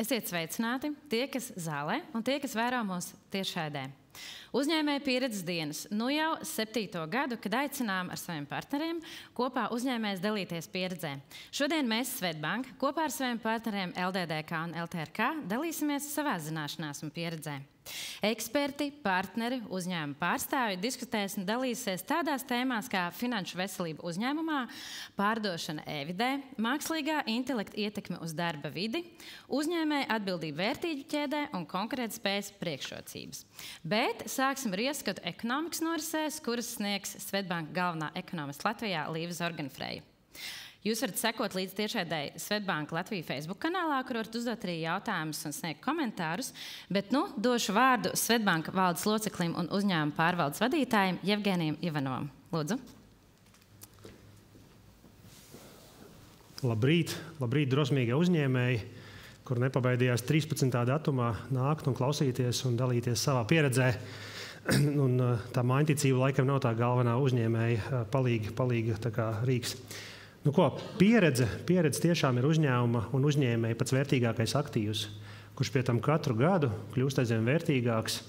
Esiet sveicināti tie, kas zālē un tie, kas vērā mūs tiešraidē. Uzņēmēju pieredzes dienas jau 7. gadu, kad aicinām ar saviem partneriem kopā uzņēmējus dalīties pieredzē. Šodien mēs, Svetbank, kopā ar saviem partneriem LDDK un LTRK dalīsimies savā zināšanās un pieredzē. Eksperti, partneri, uzņēmuma pārstāvji diskutēs un dalīsies tādās tēmās kā finanšu veselība uzņēmumā, pārdošana e-vidē, mākslīgā intelekta ietekme uz darba vidi, uzņēmēja atbildība vērtību ķēdē un konkurētspējas priekšrocības. Bet sāksim ar ieskatu ekonomikas norisēs, kuras sniegs Svetbank galvenā ekonomista Latvijā Līva Zorganfreja. Jūs varat sekot līdz tiešraidei Svetbank Latvija Facebook kanālā, kur varat uzdot arī jautājumus un sniegt komentārus, bet došu vārdu Svetbank valdes loceklim un uzņēmuma pārvaldes vadītājiem Jevgenijam Ivanovam. Lūdzu. Labrīt, drosmīgie uzņēmēji, kur nepabaidījās 13. datumā nākt un klausīties un dalīties savā pieredzē. Un tā mājņticība laikam nav tā galvenā uzņēmēja palīga tā kā rīks. Pieredze tiešām ir uzņēmuma un uzņēmēja pats vērtīgākais aktīvs, kurš pie tam katru gadu kļūst aizvien vērtīgāks,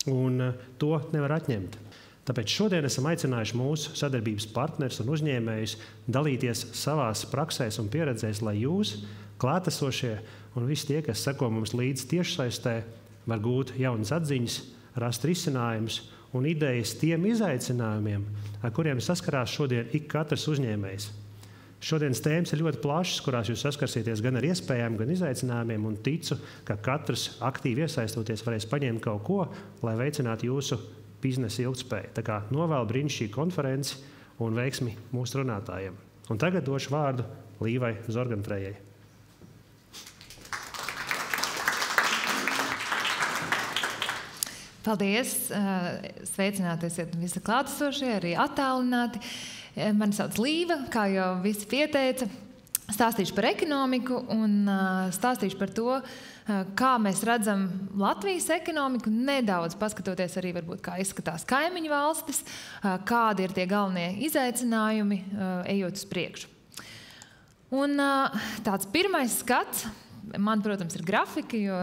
un to nevar atņemt. Tāpēc šodien esam aicinājuši mūsu sadarbības partnerus un uzņēmējus dalīties savās praksēs un pieredzēs, lai jūs, klātesošie un visi tie, kas seko mums līdz tiešsaistē, var gūt jaunas atziņas, rast risinājumus un idejas tiem izaicinājumiem, ar kuriem saskarās šodien ik katrs uzņēmējs. Šodienas tēmas ir ļoti plašas, kurās jūs saskarsieties gan ar iespējām, gan izaicinājumiem, un ticu, ka katrs aktīvi iesaistoties varēs paņemt kaut ko, lai veicinātu jūsu biznesa ilgtspēju. Tā kā novēlu brīnišķīgu konferenci un veiksmi mūsu runātājiem. Un tagad došu vārdu Līvai Zorganfrejai. Paldies! Sveicināti esiet visi klātesošie, arī attālināti. Mani sauc Līva, kā jau visi pieteica. Stāstīšu par ekonomiku un stāstīšu par to, kā mēs redzam Latvijas ekonomiku, nedaudz paskatoties arī varbūt kā izskatās kaimiņu valstis, kādi ir tie galvenie izaicinājumi, ejot uz priekšu. Un tāds pirmais skats, man, protams, ir grafika, jo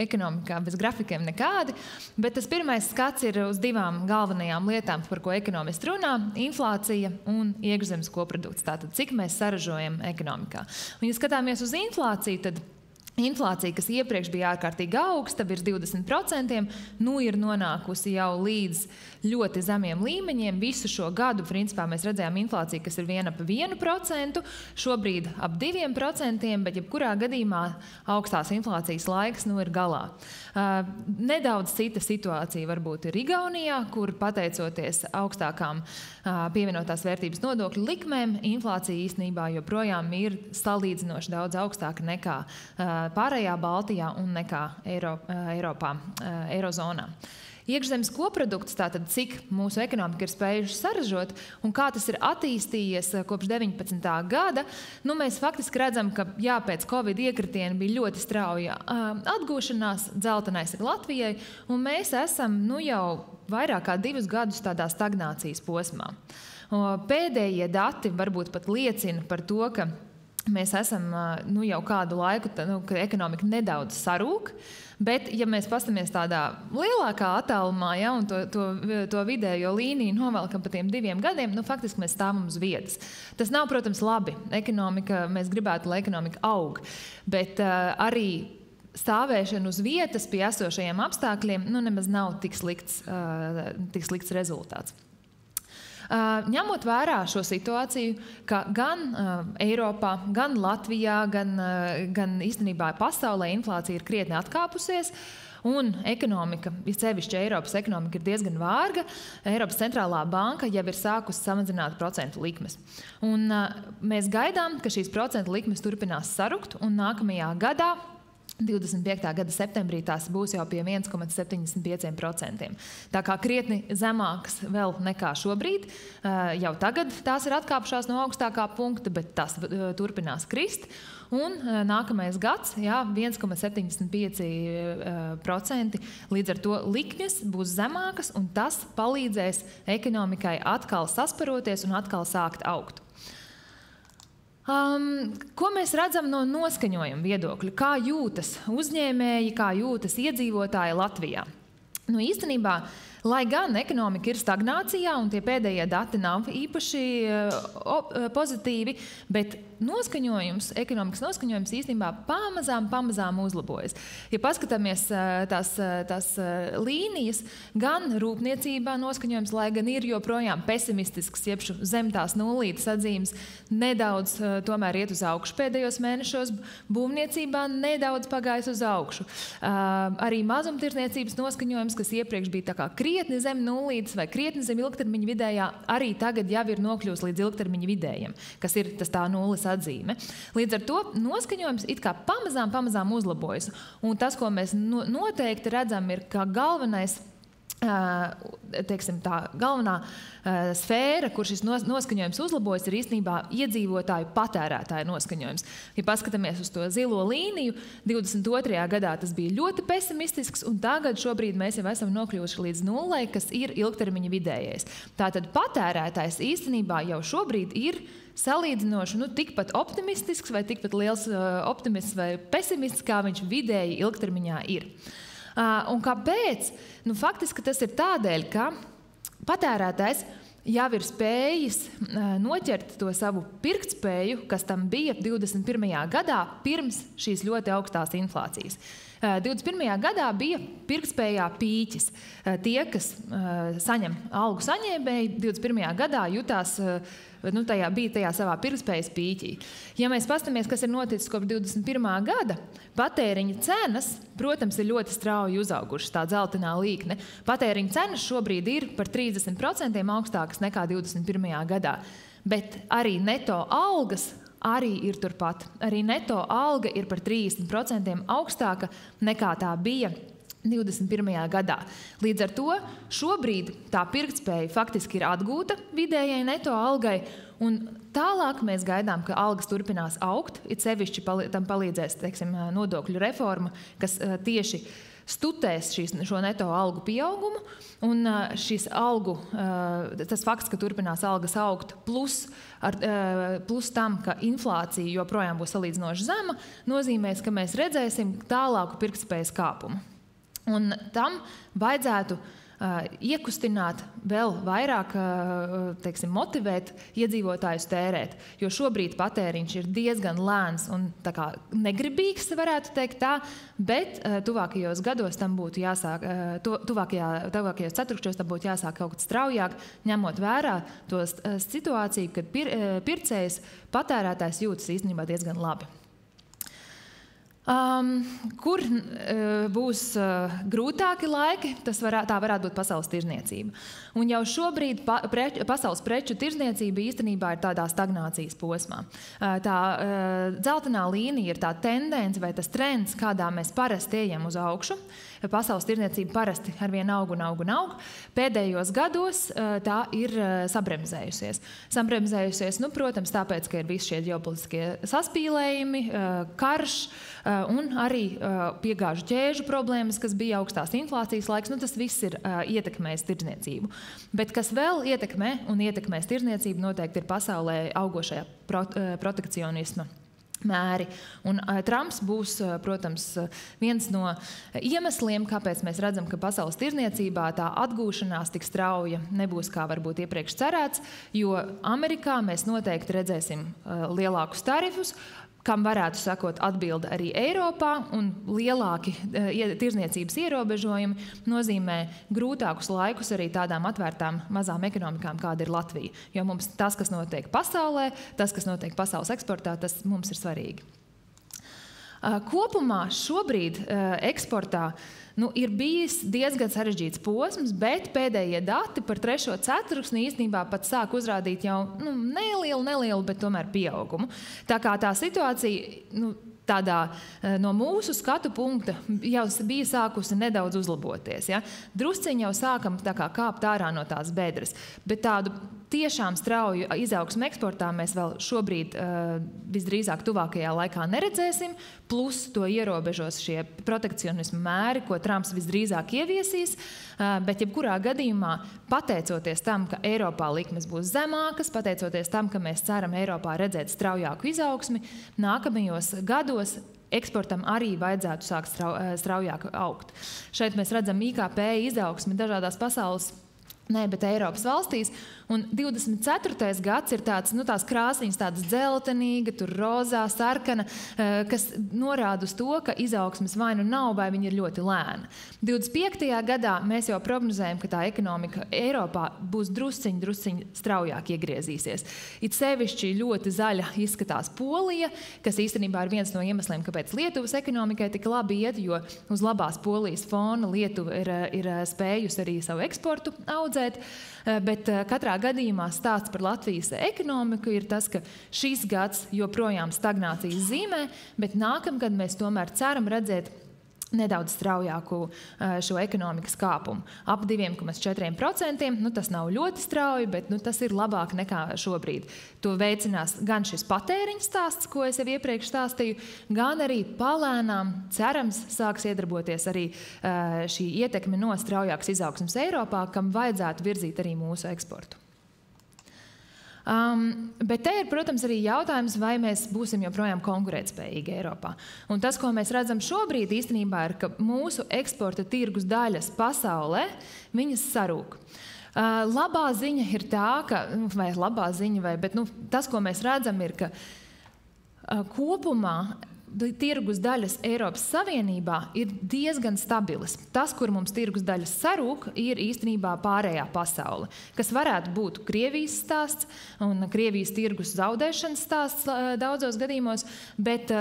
ekonomikā bez grafikiem nekādi, bet tas pirmais skats ir uz divām galvenajām lietām, par ko ekonomisti runā – inflācija un iekšzemes koprodukts. Tātad, cik mēs saražojam ekonomikā. Un, ja skatāmies uz inflāciju, tad inflācija, kas iepriekš bija ārkārtīgi augsta, virs 20%, ir nonākusi jau līdz ļoti zemiem līmeņiem. Visu šo gadu, principā, mēs redzējām inflāciju, kas ir ap 1%, šobrīd ap 2%, bet jebkurā gadījumā augstās inflācijas laiks ir galā. Nedaudz cita situācija varbūt ir Igaunijā, kur pateicoties augstākām pievienotās vērtības nodokļu likmēm, inflācija īstenībā joprojām ir salīdzinoši daudz augstāka nekā pārējā Baltijā un nekā Eiropā, Eirozonā. Iekšzemes koprodukts, tātad cik mūsu ekonomika ir spējuši saražot un kā tas ir attīstījies kopš 19. gada, mēs faktiski redzam, ka pēc Covid iekritiena bija ļoti strauja atgūšanās, dzeltenais ir Latvijai, un mēs esam jau vairāk kā 2 gadus tādā stagnācijas posmā. Pēdējie dati varbūt pat liecina par to, ka mēs esam jau kādu laiku, ka ekonomika nedaudz sarūk, bet, ja mēs pastamies tādā lielākā attālumā, un to vidējo līniju novelkam pa tiem 2 gadiem, faktiski mēs stāvam uz vietas. Tas nav, protams, labi. Mēs gribētu, lai ekonomika aug, bet arī stāvēšana uz vietas pie esošajiem apstākļiem nemaz nav tik slikts rezultāts. Ņemot vērā šo situāciju, ka gan Eiropā, gan Latvijā, gan īstenībā pasaulē inflācija ir krietni atkāpusies, un ekonomika, sevišķi Eiropas ekonomika, ir diezgan vārga, Eiropas centrālā banka jau ir sākusi samazināt procentu likmes. Un mēs gaidām, ka šīs procentu likmes turpinās sarukt, un nākamajā gadā 25. gada septembrī tās būs jau pie 1,75%. Tā kā krietni zemāks vēl nekā šobrīd. Jau tagad tās ir atkāpšās no augstākā punkta, bet tās turpinās krist. Un nākamais gads, 1,75%, līdz ar to likmes būs zemākas, un tas palīdzēs ekonomikai atkal sasparoties un atkal sākt augt. Ko mēs redzam no noskaņojuma viedokļa? Kā jūtas uzņēmēji, kā jūtas iedzīvotāji Latvijā? Īstenībā, lai gan ekonomika ir stagnācijā un tie pēdējie dati nav īpaši pozitīvi, bet ekonomikas noskaņojums īstenībā pamazām uzlabojas. Ja paskatāmies tās līnijas, gan rūpniecībā noskaņojums, lai gan ir joprojām pesimistisks, jebšu zem tās nulītes atzīmes, nedaudz tomēr iet uz augšu pēdējos mēnešos, būvniecībā nedaudz pagājis uz augšu. Arī mazumtirdzniecības noskaņojums, kas iepriekš bija tā kā krietni zem nulītes vai krietni zem ilgtermiņa vidējā, arī tagad jau ir nokļūst līdz ilgtermiņa vidējiem, kas ir tā nulles atzīme. Līdz ar to noskaņojums it kā pamazām uzlabojas. Un tas, ko mēs noteikti redzam, ir, ka galvenais, teiksim, tā galvenā sfēra, kur šis noskaņojums uzlabojas, ir īstenībā iedzīvotāju patērētāju noskaņojums. Ja paskatāmies uz to zilo līniju, 22. gadā tas bija ļoti pesimistisks, un tagad šobrīd mēs jau esam nokļuvuši līdz nullei, kas ir ilgtermiņa vidējais. Tātad patērētājs īstenībā jau šobrīd ir salīdzinoši tikpat optimistisks vai tikpat liels optimists vai pesimists, kā viņš vidēji ilgtermiņā ir. Un kāpēc? Faktiski tas ir tādēļ, ka patērētājs jau ir spējis noķert to savu pirktspēju, kas tam bija 21. gadā pirms šīs ļoti augstās inflācijas. 21. gadā bija pirktspējā pīķis. Tie, kas saņem algu saņēmēji, 21. gadā jutās, bija tajā savā pirktspējas pīķī. Ja mēs paskatāmies, kas ir noticis kopš 21. gada, patēriņa cenas, protams, ir ļoti strauji uzaugušas, tā dzeltenā līkne. Patēriņa cenas šobrīd ir par 30% augstākas nekā 21. gadā, bet arī neto algas arī ir turpat. Arī neto alga ir par 30% augstāka nekā tā bija 21. gadā. Līdz ar to šobrīd tā pirktspēja faktiski ir atgūta vidējai neto algai, un tālāk mēs gaidām, ka algas turpinās augt, it sevišķi tam palīdzēs, teiksim, nodokļu reforma, kas tieši stutēs šo neto algu pieaugumu, un tas fakts, ka turpinās algas augt, plus tam, ka inflācija joprojām būs salīdzinoši zema, nozīmēs, ka mēs redzēsim tālāku pirktspējas kāpumu. Un tam vajadzētu iekustināt vēl vairāk, teiksim, motivēt iedzīvotājus tērēt, jo šobrīd patēriņš ir diezgan lēns un tā kā negribīgs, varētu teikt tā, bet tuvākajos gados tam būtu jāsāk, tuvākajos ceturkšķos tam būtu jāsāk kaut kas straujāk, ņemot vērā to situāciju, kad pircējs, patērētājs jūtas īstenībā diezgan labi. Kur būs grūtāki laiki, tā varētu būt pasaules tirdzniecība. Un jau šobrīd pasaules preču tirdzniecība īstenībā ir tādā stagnācijas posmā. Tā dzeltenā līnija ir tā tendence vai tas trends, kādā mēs parasti ejam uz augšu. Pasaules tirdzniecība parasti arvien aug. Pēdējos gados tā ir sabremzējusies. Protams, tāpēc, ka ir visi šie ģeopolitiskie saspīlējumi, karš un arī piegāžu ķēžu problēmas, kas bija augstās inflācijas laiks. Tas viss ir ietekmējis tirdzniecību. Bet kas vēl ietekmēs tirdzniecību, noteikti ir pasaulē augošajā protekcionisma mēri. Un Trumps būs, protams, viens no iemesliem, kāpēc mēs redzam, ka pasaules tirdzniecībā tā atgūšanās tik strauja nebūs, kā varbūt iepriekš cerēts, jo Amerikā mēs noteikti redzēsim lielākus tarifus, kam varētu sakot atbilde arī Eiropā, un lielāki tirdzniecības ierobežojumi nozīmē grūtākus laikus arī tādām atvērtām mazām ekonomikām, kāda ir Latvija. Jo mums tas, kas notiek pasaulē, tas, kas notiek pasaules eksportā, tas mums ir svarīgi. Kopumā šobrīd eksportā ir bijis diezgan sarežģīts posms, bet pēdējie dati par 3. ceturksni īstenībā pat sāk uzrādīt jau nelielu, bet tomēr pieaugumu. Tā kā tā situācija tādā no mūsu skatu punkta jau bija sākusi nedaudz uzlaboties. Ja? Drusciņi jau sākam tā kā kāpt ārā no tās bedres, bet tādu tiešām strauju izaugsmu eksportā mēs vēl šobrīd visdrīzāk tuvākajā laikā neredzēsim, plus to ierobežos šie protekcionismu mēri, ko Trumps visdrīzāk ieviesīs, bet jebkurā gadījumā, pateicoties tam, ka Eiropā likmes būs zemākas, pateicoties tam, ka mēs ceram Eiropā redzēt straujāku izaugsmi, nākamajos gados eksportam arī vajadzētu sākt straujāk augt. Šeit mēs redzam IKP izaugsmi dažādās pasaules, bet Eiropas valstīs. Un 24. gads ir tāds, tās krāsaiņas, tādas dzeltenīga, tur rozā, sarkana, kas norāda uz to, ka izaugsmes vai nu nav, vai viņa ir ļoti lēna. 25. gadā mēs jau prognozējam, ka tā ekonomika Eiropā būs drusciņi straujāk iegriezīsies. It sevišķi ļoti zaļa izskatās Polija, kas īstenībā ir viens no iemesliem, kāpēc Lietuvas ekonomikai tik labi iet, jo uz labās Polijas fona Lietuva ir spējusi arī savu eksportu audzēt, bet katrā gadījumā stāsts par Latvijas ekonomiku ir tas, ka šis gads joprojām stagnācijas zīmē, bet nākamgad mēs tomēr ceram redzēt nedaudz straujāku šo ekonomikas kāpumu. Ap 2,4%, tas nav ļoti strauji, bet tas ir labāk nekā šobrīd. To veicinās gan šis patēriņa stāsts, ko es jau iepriekš stāstīju, gan arī palēnām, cerams, sāks iedarboties arī šī ietekme no straujākas izaugsmes Eiropā, kam vajadzētu virzīt arī mūsu eksportu. Bet te ir, protams, arī jautājums, vai mēs būsim joprojām konkurētspējīgi Eiropā. Un tas, ko mēs redzam šobrīd, īstenībā ir, ka mūsu eksporta tirgus daļas pasaulē, viņas sarūk. Labā ziņa ir tā, ka, vai labā ziņa, bet tas, ko mēs redzam, ir, ka kopumā tirgus daļas Eiropas Savienībā ir diezgan stabilas. Tas, kur mums tirgus daļas sarūk, ir īstenībā pārējā pasaule, kas varētu būt Krievijas stāsts un Krievijas tirgus zaudēšanas stāsts daudzos gadījumos, bet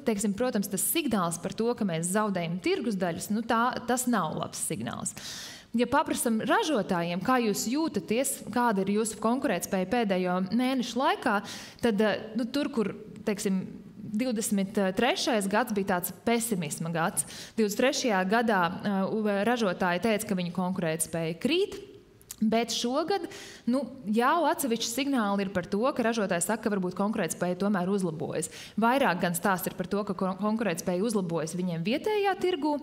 teiksim, protams, tas signāls par to, ka mēs zaudējam tirgus daļas, tas nav labs signāls. Ja paprasam ražotājiem, kā jūs jūtaties, kāda ir jūsu konkurētspēja pēdējo mēnešu laikā, tad tur, kur, teiksim, 23. gads bija tāds pesimisma gads. 23. gadā ražotāji teica, ka viņu konkurētspēja krīt, bet šogad jau atsevišķi signāli ir par to, ka ražotāji saka, ka varbūt konkurētspēja tomēr uzlabojas. Vairāk gan stāsts ir par to, ka konkurētspēja uzlabojas viņiem vietējā tirgu.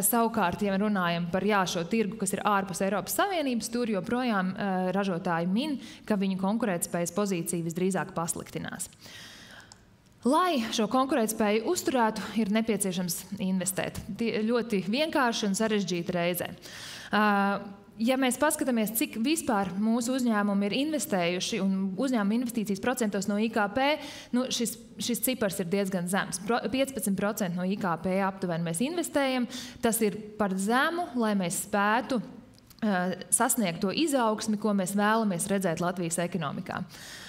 Savukārt, ja runājam par šo tirgu, kas ir ārpus Eiropas Savienības, tur joprojām ražotāji min, ka viņu konkurētspējas pozīcija visdrīzāk pasliktinās. Lai šo konkurētspēju uzturētu, ir nepieciešams investēt. Ļoti vienkārši un sarežģīti reizē. Ja mēs paskatāmies, cik vispār mūsu uzņēmumi ir investējuši un uzņēmuma investīcijas procentos no IKP, šis cipars ir diezgan zems. 15% no IKP aptuveni mēs investējam. Tas ir par zemu, lai mēs spētu sasniegt to izaugsmi, ko mēs vēlamies redzēt Latvijas ekonomikā.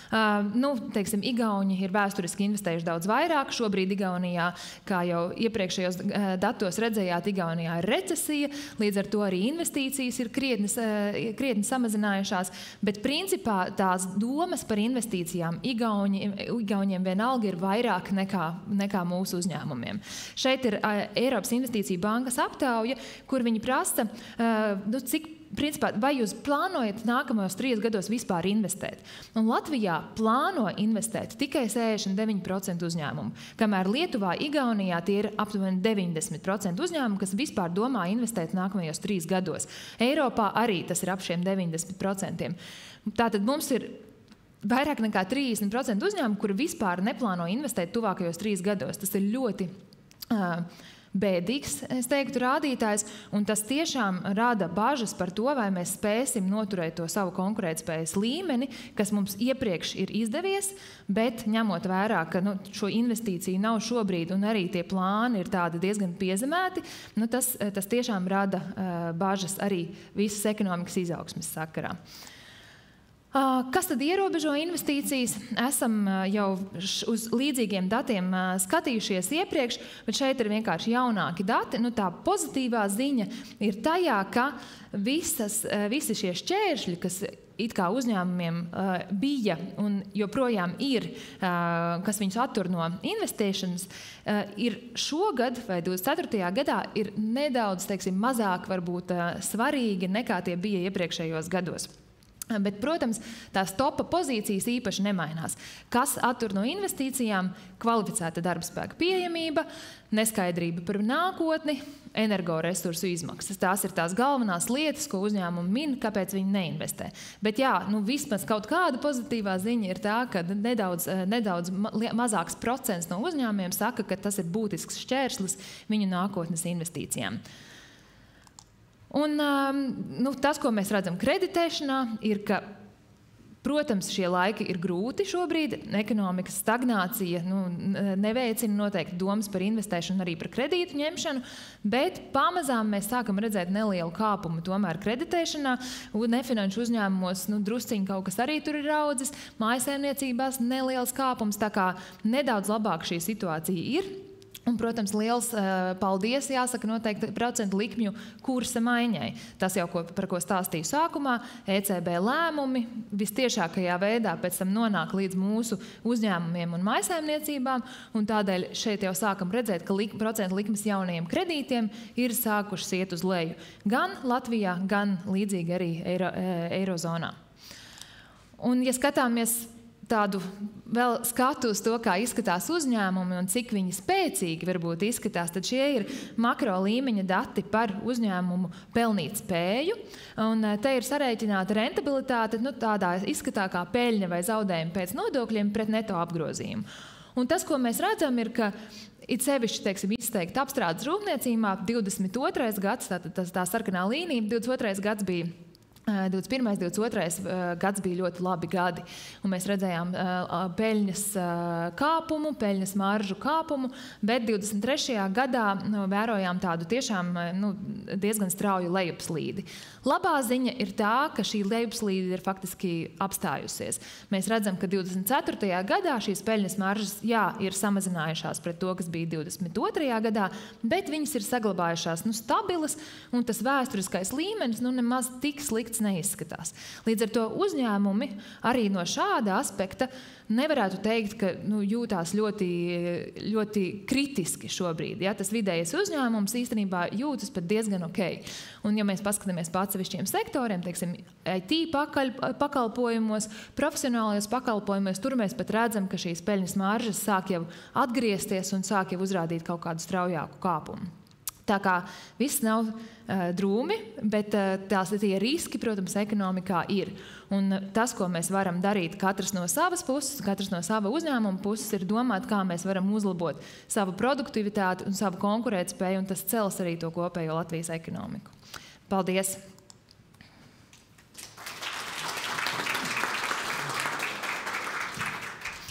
Teiksim, Igauņi ir vēsturiski investējuši daudz vairāk. Šobrīd Igaunijā, kā jau iepriekšējos datos redzējāt, Igaunijā ir recesija, līdz ar to arī investīcijas ir krietni samazinājušās, bet principā tās domas par investīcijām Igauņiem vienalga ir vairāk nekā mūsu uzņēmumiem. Šeit ir Eiropas Investīciju bankas aptauja, kur viņi prasa, principā, vai jūs plānojat nākamajos 3 gados vispār investēt? Un Latvijā plāno investēt tikai 69% uzņēmumu, kamēr Lietuvā, Igaunijā tie ir aptuveni 90% uzņēmumu, kas vispār domā investēt nākamajos 3 gados. Eiropā arī tas ir ap šiem 90%. Tātad mums ir vairāk nekā 30% uzņēmumu, kuri vispār neplāno investēt tuvākajos 3 gados. Tas ir ļoti bēdīgs, es teiktu, rādītājs, un tas tiešām rada bažas par to, vai mēs spēsim noturēt to savu konkurētspējas līmeni, kas mums iepriekš ir izdevies, bet ņemot vērā, ka šo investīciju nav šobrīd un arī tie plāni ir tādi diezgan piezemēti, tas tiešām rada bažas arī visas ekonomikas izaugsmes sakarā. Kas tad ierobežo investīcijas? Esam jau uz līdzīgiem datiem skatījušies iepriekš, bet šeit ir vienkārši jaunāki dati. Tā pozitīvā ziņa ir tajā, ka visi šie šķēršļi, kas it kā uzņēmumiem bija un joprojām ir, kas viņus attur no investēšanas, ir šogad vai 24. gadā ir nedaudz, teiksim, mazāk varbūt svarīgi nekā tie bija iepriekšējos gados. Bet, protams, tās topa pozīcijas īpaši nemainās. Kas attur no investīcijām? Kvalificēta darbspēka pieejamība, neskaidrība par nākotni, energoresursu izmaksas. Tās ir tās galvenās lietas, ko uzņēmumi min, kāpēc viņi neinvestē. Bet jā, vismaz kaut kāda pozitīvā ziņa ir tā, ka nedaudz mazāks procents no uzņēmumiem saka, ka tas ir būtisks šķērslis viņu nākotnes investīcijām. Un tas, ko mēs redzam kreditēšanā, ir, ka, protams, šie laiki ir grūti šobrīd. Ekonomikas stagnācija neveicina noteikti domas par investēšanu, arī par kredītu ņemšanu, bet pamazām mēs sākam redzēt nelielu kāpumu tomēr kreditēšanā. Nefinanšu uzņēmumos drusciņi kaut kas arī tur ir raudzis, mājsaimniecībās neliels kāpums, tā kā nedaudz labāk šī situācija ir. Un, protams, liels paldies jāsaka noteikti procentu likmju kursa maiņai. Tas jau, par ko stāstīju sākumā, ECB lēmumi vistiešākajā veidā pēc tam nonāk līdz mūsu uzņēmumiem un mājsaimniecībām, un tādēļ šeit jau sākam redzēt, ka procentu likmes jaunajiem kredītiem ir sākušas iet uz leju. Gan Latvijā, gan līdzīgi arī Eirozonā. Un, ja skatāmies tādu vēl skatu uz to, kā izskatās uzņēmumi un cik viņi spēcīgi varbūt izskatās, tad šie ir makro līmeņa dati par uzņēmumu pelnīt spēju. Un te ir sarēķināta rentabilitāte tādā izskatā kā peļņa vai zaudējumi pēc nodokļiem pret neto apgrozījumu. Un tas, ko mēs redzam, ir, ka it sevišķi, izteikti apstrādes rūpniecībā 22. gads, tā sarkanā līnija, 22. gads bija 21. 22. gads bija ļoti labi gadi, un mēs redzējām peļņas kāpumu, peļņas maržu kāpumu, bet 23. gadā vērojām tādu tiešām diezgan strauju lejupslīdi. Labā ziņa ir tā, ka šī lejupslīde ir faktiski apstājusies. Mēs redzam, ka 24. gadā šīs peļņas maržas, ir samazinājušās pret to, kas bija 22. gadā, bet viņas ir saglabājušās stabilas, un tas vēsturiskais līmenis nemaz tik slikts neizskatās. Līdz ar to uzņēmumi arī no šāda aspekta nevarētu teikt, ka jūtās ļoti, ļoti kritiski šobrīd. Ja? Tas vidējais uzņēmums īstenībā jūtas pat diezgan ok. Un ja mēs paskatāmies pa atsevišķiem sektoriem, teiksim, IT pakalpojumos, profesionālajos pakalpojumos, tur mēs pat redzam, ka šīs peļņas maržas sāk jau atgriezties un sāk jau uzrādīt kaut kādu straujāku kāpumu. Tā kā viss nav drūmi, bet tie riski, protams, ekonomikā ir. Un tas, ko mēs varam darīt katrs no savas puses, katrs no sava uzņēmuma puses, ir domāt, kā mēs varam uzlabot savu produktivitāti un savu konkurētspēju, un tas cels arī to kopējo Latvijas ekonomiku. Paldies!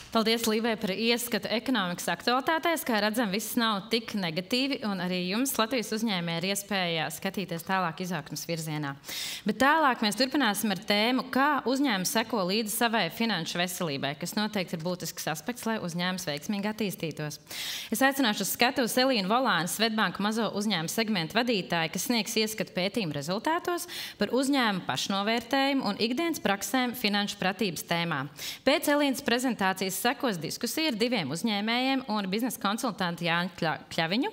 Paldies, Līvai, par ieskatu ekonomikas aktualitātēs. Kā redzam, viss nav tik negatīvi, un arī jums, Latvijas uzņēmēji, ir iespēja skatīties tālāk izaugsmes virzienā. Bet tālāk mēs turpināsim ar tēmu, kā uzņēmums seko līdzi savai finanšu veselībai, kas noteikti ir būtisks aspekts, lai uzņēmums veiksmīgi attīstītos. Es aicināšu uz skatuves Elīnu Volāni, Svetbanku mazo uzņēmumu segmentu vadītāju, kas sniegs ieskatu pētījumu rezultātos par uzņēmumu pašnovērtējumu un ikdienas praksēm finanšu pratības tēmā. Pēc Elīnas prezentācijas sekos diskusija ar diviem uzņēmējiem un biznesa konsultantu Jāņu Kļaviņu.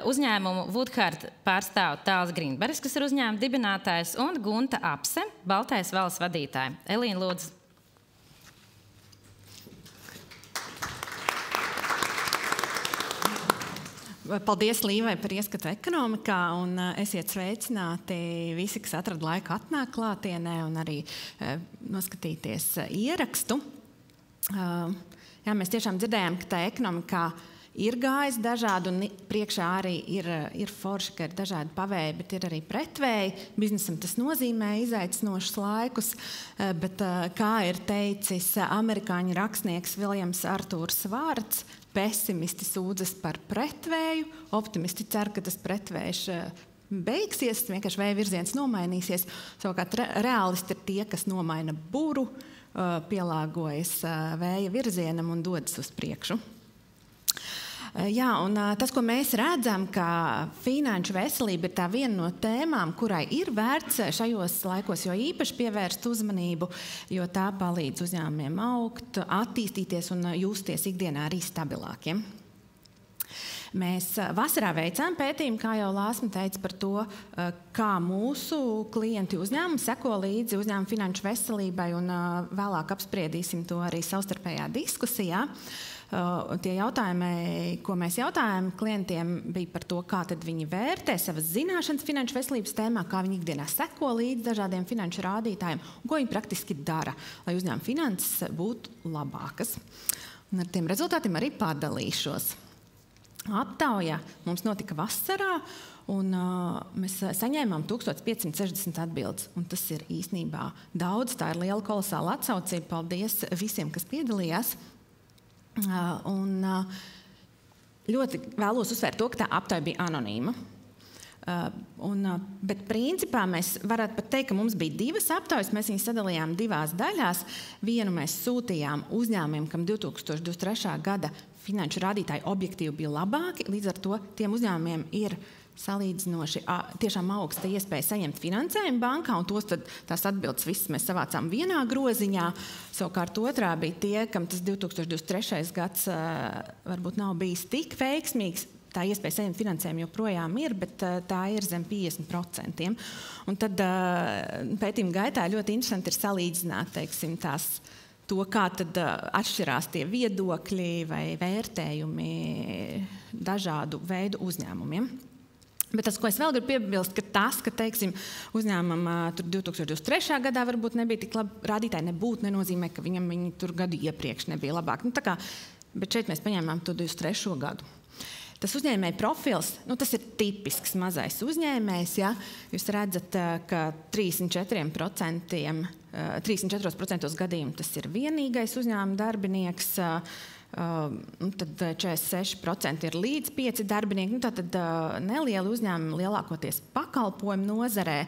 Uzņēmumu Woodhard pārstāv Tāls Grīnbergs, kas ir uzņēmuma dibinātājs, un Gunta Apse, Baltais valsts vadītāja. Elīna, lūdzu. Paldies, Līvai, par ieskatu ekonomikā, un esiet sveicināti visi, kas atrada laiku atnāk klātienē un arī noskatīties ierakstu. Mēs tiešām dzirdējām, ka tā ekonomikā ir gājis dažādi, un priekšā arī ir forši, ka ir dažādi pavēji, bet ir arī pretvēji. Biznesam tas nozīmē izaicinošus laikus, bet, kā ir teicis amerikāņu rakstnieks Viljams Artūrs Vārds, pesimisti sūdzas par pretvēju, optimisti cer, ka tas pretvējš beigsies, vienkārši vēja virziens nomainīsies. Savukārt reālisti ir tie, kas nomaina buru, pielāgojas vēja virzienam un dodas uz priekšu. Jā, un tas, ko mēs redzam, ka finanšu veselība ir tā viena no tēmām, kurai ir vērts šajos laikos jo īpaši pievērst uzmanību, jo tā palīdz uzņēmumiem augt, attīstīties un justies ikdienā arī stabilākiem. Mēs vasarā veicām pētījumu, kā jau Lāsma teica, par to, kā mūsu klienti uzņēmumi seko līdzi uzņēmumu finanšu veselībai, un vēlāk apspriedīsim to arī savstarpējā diskusijā. Tie jautājumi, ko mēs jautājām klientiem, bija par to, kā tad viņi vērtē savas zināšanas finanšu veselības tēmā, kā viņi ikdienā seko līdz dažādiem finanšu rādītājiem un ko viņi praktiski dara, lai uzņēmuma finanses būtu labākas. Un ar tiem rezultātiem arī padalīšos. Aptauja mums notika vasarā, un mēs saņēmām 1560 atbildes. Un tas ir īstenībā daudz, tā ir liela kolosāla atsaucība. Paldies visiem, kas piedalījās. Un ļoti vēlos uzsvērt to, ka tā aptauja bija anonīma. Bet principā mēs varētu pat teikt, ka mums bija divas aptaujas. Mēs viņus sadalījām divās daļās. Vienu mēs sūtījām uzņēmumiem, kam 2023. gada finanšu rādītāji objektīvi bija labāki. Līdz ar to tiem uzņēmumiem ir salīdzinoši tiešām augsta iespēja saņemt finansējumu bankā, un tās atbildes visas mēs savācām vienā groziņā. Savukārt otrā bija tie, kam tas 2023. gads varbūt nav bijis tik veiksmīgs. Tā iespēja saņemt finansējumu joprojām ir, bet tā ir zem 50%. Un tad pētījuma gaitā ļoti interesanti ir salīdzināt, teiksim, to, kā tad atšķirās tie viedokļi vai vērtējumi dažādu veidu uzņēmumiem. Bet tas, ko es vēl gribu piebilst, ka teiksim, uzņēmumam 2023. gadā varbūt nebija tik labi rādītāji, nenozīmē, ka viņi tur gadu iepriekš nebija labāk. Bet šeit mēs paņēmām to 23. gadu. Tas uzņēmēja profils, tas ir tipisks mazais uzņēmējs. Ja? Jūs redzat, ka 34% gadījumu tas ir vienīgais uzņēmuma darbinieks, tad 46% ir līdz 5 darbinieki. Tātad nelieli uzņēmumi lielākoties pakalpojumu nozarē.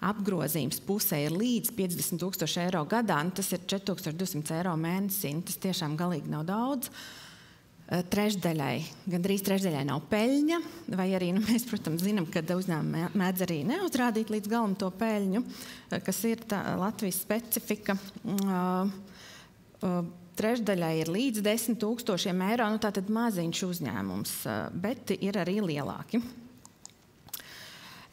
Apgrozījums pusē ir līdz 50 000 eiro gadā, tas ir 4200 eiro mēnesī. Tas tiešām galīgi nav daudz. Gandrīz trešdaļai nav peļņa, vai arī mēs, protams, zinām, ka uzņēmumi mēdz arī neuzrādīt līdz galam to peļņu, kas ir tā Latvijas specifika. Trešdaļai ir līdz 10 000 eiro, tātad maziņš uzņēmums, bet ir arī lielāki.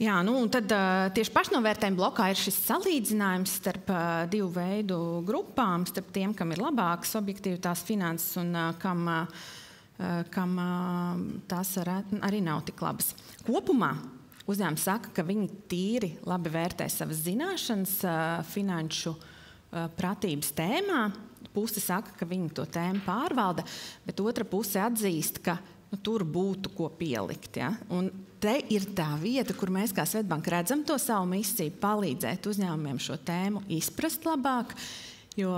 Jā, un tad tieši pašnovērtējuma blokā ir šis salīdzinājums starp divu veidu grupām, starp tiem, kam ir labākas objektīvi tās finanses un kam tās arī nav tik labas. Kopumā uzņēmums saka, ka viņi tīri labi vērtē savas zināšanas finanšu pratības tēmā. Puse saka, ka viņi to tēmu pārvalda, bet otra puse atzīst, ka tur būtu ko pielikt. Ja? Un te ir tā vieta, kur mēs kā Svetbank redzam to savu misiju, palīdzēt uzņēmumiem šo tēmu izprast labāk, jo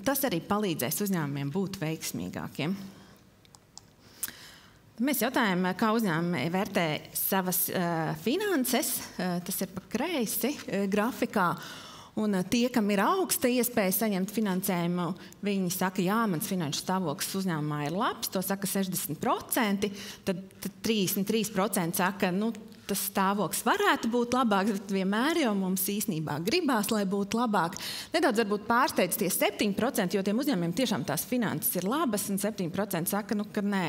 tas arī palīdzēs uzņēmumiem būt veiksmīgākiem. Mēs jautājam, kā uzņēmumi vērtē savas finanses, tas ir pa kreisi grafikā. Un tie, kam ir augsta iespēja saņemt finansējumu, viņi saka, jā, mans finanšu stāvoklis uzņēmumā ir labs, to saka 60%, tad 33% saka, tas stāvoklis varētu būt labāks, bet vienmēr jau mums īstenībā gribās, lai būtu labāk. Nedaudz varbūt pārsteidz tie 7%, jo tiem uzņēmumiem tiešām tās finanses ir labas, un 7% saka, ka nē.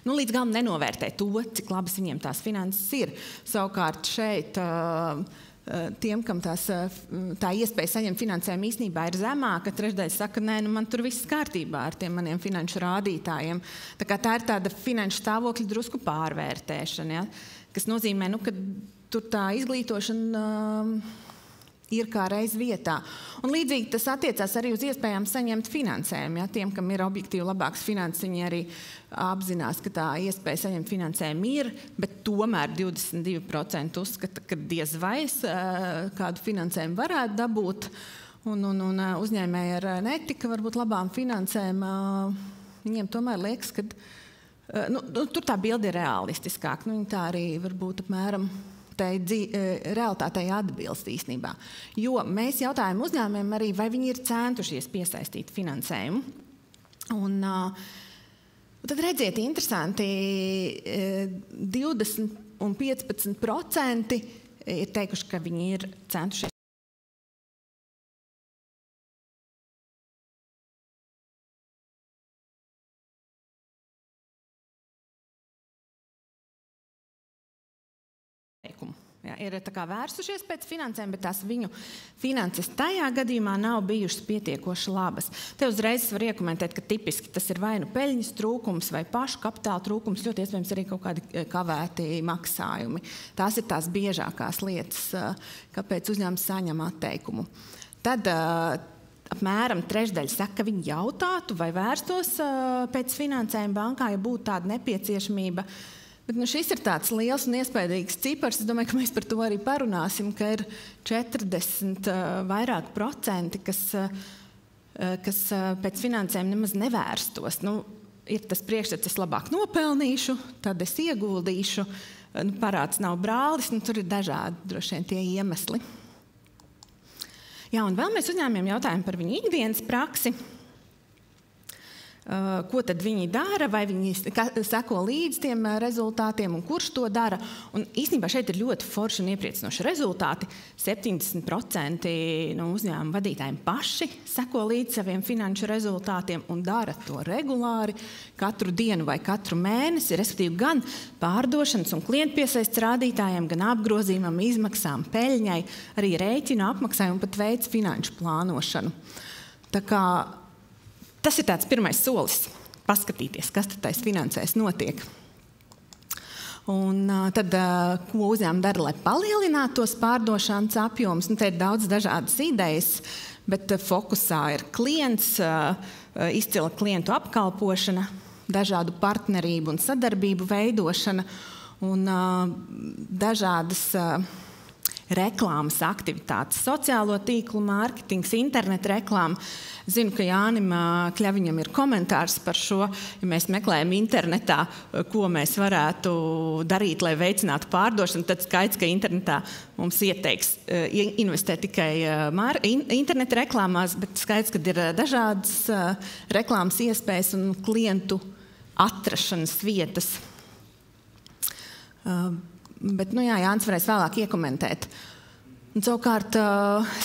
Līdz galam nenovērtē to, cik labas viņiem tās finanses ir. Savukārt šeit tiem, kam tā iespēja saņemt finansējumu īstenībā ir zemāka, trešdaļa saka, nē, man tur viss kārtībā ar tiem maniem finanšu rādītājiem. Tā ir tāda finanšu stāvokļa drusku pārvērtēšana, ja? Kas nozīmē, ka tur tā izglītošana ir kā reiz vietā. Un līdzīgi tas attiecās arī uz iespējām saņemt finansējumu. Ja? Tiem, kam ir objektīvi labāks finanses, viņi arī apzinās, ka tā iespēja saņemt finansējumu ir, bet tomēr 22% uzskata, ka diez vai kādu finansējumu varētu dabūt. Un uzņēmēji ar netika varbūt labām finansēm, viņiem tomēr liekas, ka tur tā bilde ir realistiskāka. Viņi tā arī varbūt apmēram realitātei atbilst īstenībā. Jo mēs jautājam uzņēmumiem arī, vai viņi ir centušies piesaistīt finansējumu. Un tad redziet, interesanti, 20 un 15% ir teikuši, ka viņi ir centušies Ja, ir tā kā vērsušies pēc finansēm, bet tās viņu finanses tajā gadījumā nav bijušas pietiekoši labas. Te uzreiz var iekomentēt, ka tipiski tas ir vai nu peļņas trūkums, vai pašu kapitāla trūkums, ļoti iespējams arī kaut kādi kavēti maksājumi. Tās ir tās biežākās lietas, kāpēc uzņēmums saņem atteikumu. Tad apmēram trešdaļa saka, ka viņi jautātu vai vērstos pēc finansējuma bankā, ja būtu tāda nepieciešamība. Bet šis ir tāds liels un iespaidīgs cipars. Es domāju, ka mēs par to arī parunāsim, ka ir 40 vairāk procenti, kas pēc finansējuma nemaz nevērstos. Ir tas priekšstats, es labāk nopelnīšu, tad es ieguldīšu, parāds nav brālis, tur ir dažādi droši vien tie iemesli. Jā, un vēl mēs uzņēmējiem jautājam par viņu ikdienas praksi. Ko tad viņi dara, vai viņi seko līdz tiem rezultātiem un kurš to dara. Un īstenībā šeit ir ļoti forši un iepriecinoši rezultāti. 70% no uzņēmuma vadītājiem paši seko līdz saviem finanšu rezultātiem un dara to regulāri, katru dienu vai katru mēnesi, respektīvi gan pārdošanas un klientu piesaists rādītājiem, gan apgrozījumam, izmaksām, peļņai, arī rēķinu apmaksai un pat veids finanšu plānošanu. Tā kā tas ir tāds pirmais solis, paskatīties, kas tad tais finansēs notiek. Un tad, ko uzņēmumi dara, lai palielinātu tos pārdošanas apjomus, te ir daudz dažādas idejas, bet fokusā ir klients, izcila klientu apkalpošana, dažādu partnerību un sadarbību veidošana un dažādas reklāmas aktivitātes, sociālo tīklu mārketings, internetu reklāma. Zinu, ka Jānim Kļaviņam ir komentārs par šo, ja mēs meklējam internetā, ko mēs varētu darīt, lai veicinātu pārdošanu, tad skaidrs, ka internetā mums ieteiks investēt tikai internetu reklāmās, bet skaidrs, ka ir dažādas reklāmas iespējas un klientu atrašanas vietas. Bet, Jānis varēs vēlāk iekomentēt. Un, savukārt,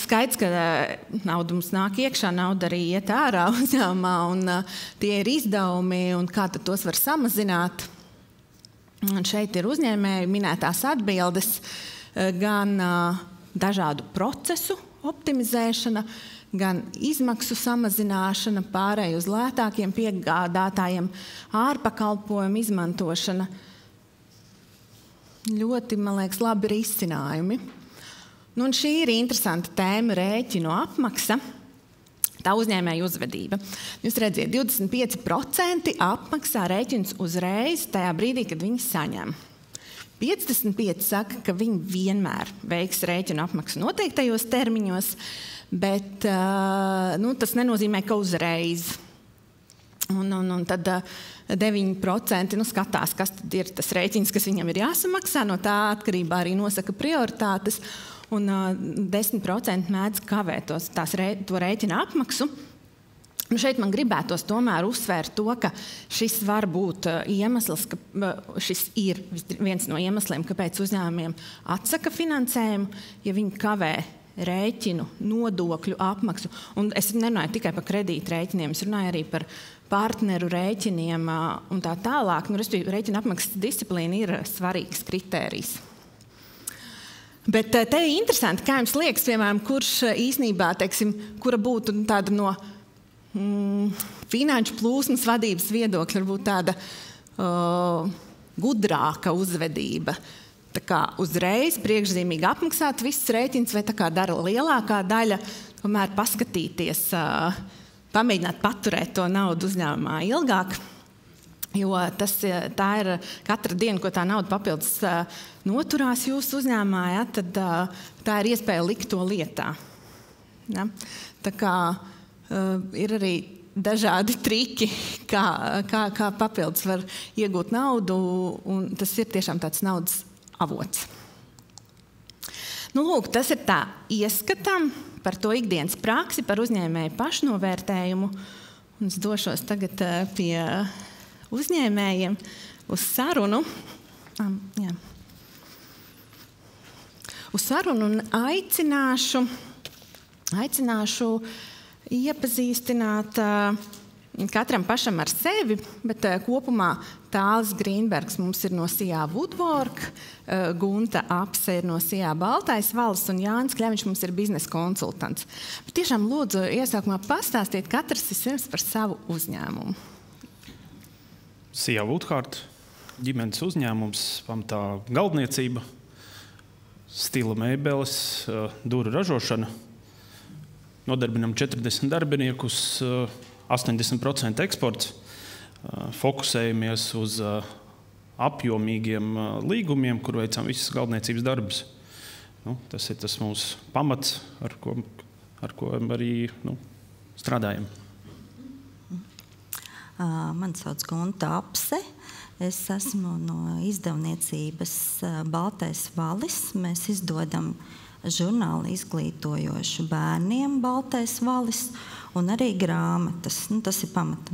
skaidrs, ka nauda mums nāk iekšā, nauda arī iet ārā uzņēmumā, un tie ir izdevumi, un kā tad tos var samazināt. Un šeit ir uzņēmēju minētās atbildes, gan dažādu procesu optimizēšana, gan izmaksu samazināšana, pārēj uz lētākiem piegādātājiem, ārpakalpojumu izmantošana. Ļoti, man liekas, labi risinājumi. Un šī ir interesanta tēma rēķinu apmaksa, tā uzņēmēja uzvedība. Jūs redziet, 25% apmaksā rēķinus uzreiz tajā brīdī, kad viņi saņem. 55% saka, ka viņi vienmēr veiks rēķinu apmaksu noteiktajos termiņos, bet tas nenozīmē, ka uzreiz. Un tad 9% skatās, kas tad ir tas rēķins, kas viņam ir jāsamaksā, no tā atkarībā arī nosaka prioritātes, un 10% mēdz kavēt to rēķina apmaksu. Šeit man gribētos tomēr uzsvērt to, ka šis var būt iemesls, ka šis ir viens no iemesliem, kāpēc uzņēmumiem atsaka finansējumu, ja viņi kavē rēķinu, nodokļu apmaksu. Un es nerunāju tikai par kredītu rēķiniem, es runāju arī par partneru rēķiniem un tā tālāk. Respektīvi, rēķina apmaksas disciplīna ir svarīgs kritērijs. Bet te ir interesanti, kā jums liekas, piemēram, kurš īsnībā, kura būtu tāda no finanšu plūsmas vadības viedokļa, varbūt tāda gudrāka uzvedība. Tā kā uzreiz priekšzīmīgi apmaksāt visus rēķinus, vai tā kā dara lielākā daļa, tomēr paskatīties, pamēģināt paturēt to naudu uzņēmumā ilgāk, jo tā ir katra diena, ko tā nauda papildus noturās jūsu uzņēmumā, ja, tad tā ir iespēja likt to lietā. Ja. Tā kā ir arī dažādi triki, kā papildus var iegūt naudu, un tas ir tiešām tāds naudas avots. Lūk, tas ir tā ieskatam par to ikdienas praksi, par uzņēmēju pašnovērtējumu. Un es došos tagad pie uzņēmējiem uz sarunu. Jā. Uz sarunu un aicināšu iepazīstināt katram pašam ar sevi, bet kopumā Tālis Grīnbergs mums ir no Sijā Woodwork, Gunta Apse ir no Sijā Baltais Valis un Jānis Kļaviņš mums ir biznesa konsultants. Bet tiešām lūdzu iesākumā pastāstīt katrs vispirms par savu uzņēmumu. Sijā Woodwork, ģimenes uzņēmums, pamatā galdniecība, stila mēbeles, dūru ražošana. Nodarbinam 40 darbiniekus, 80% eksports, fokusējamies uz apjomīgiem līgumiem, kur veicam visas galdniecības darbus. Tas ir tas mūsu pamats, ar ko arī strādājam. Mani sauc Gunta Apse. Es esmu no izdevniecības Baltais Valis. Mēs izdodam žurnālu izglītojošu bērniem Baltais Valis un arī grāmatas. Tas ir pamata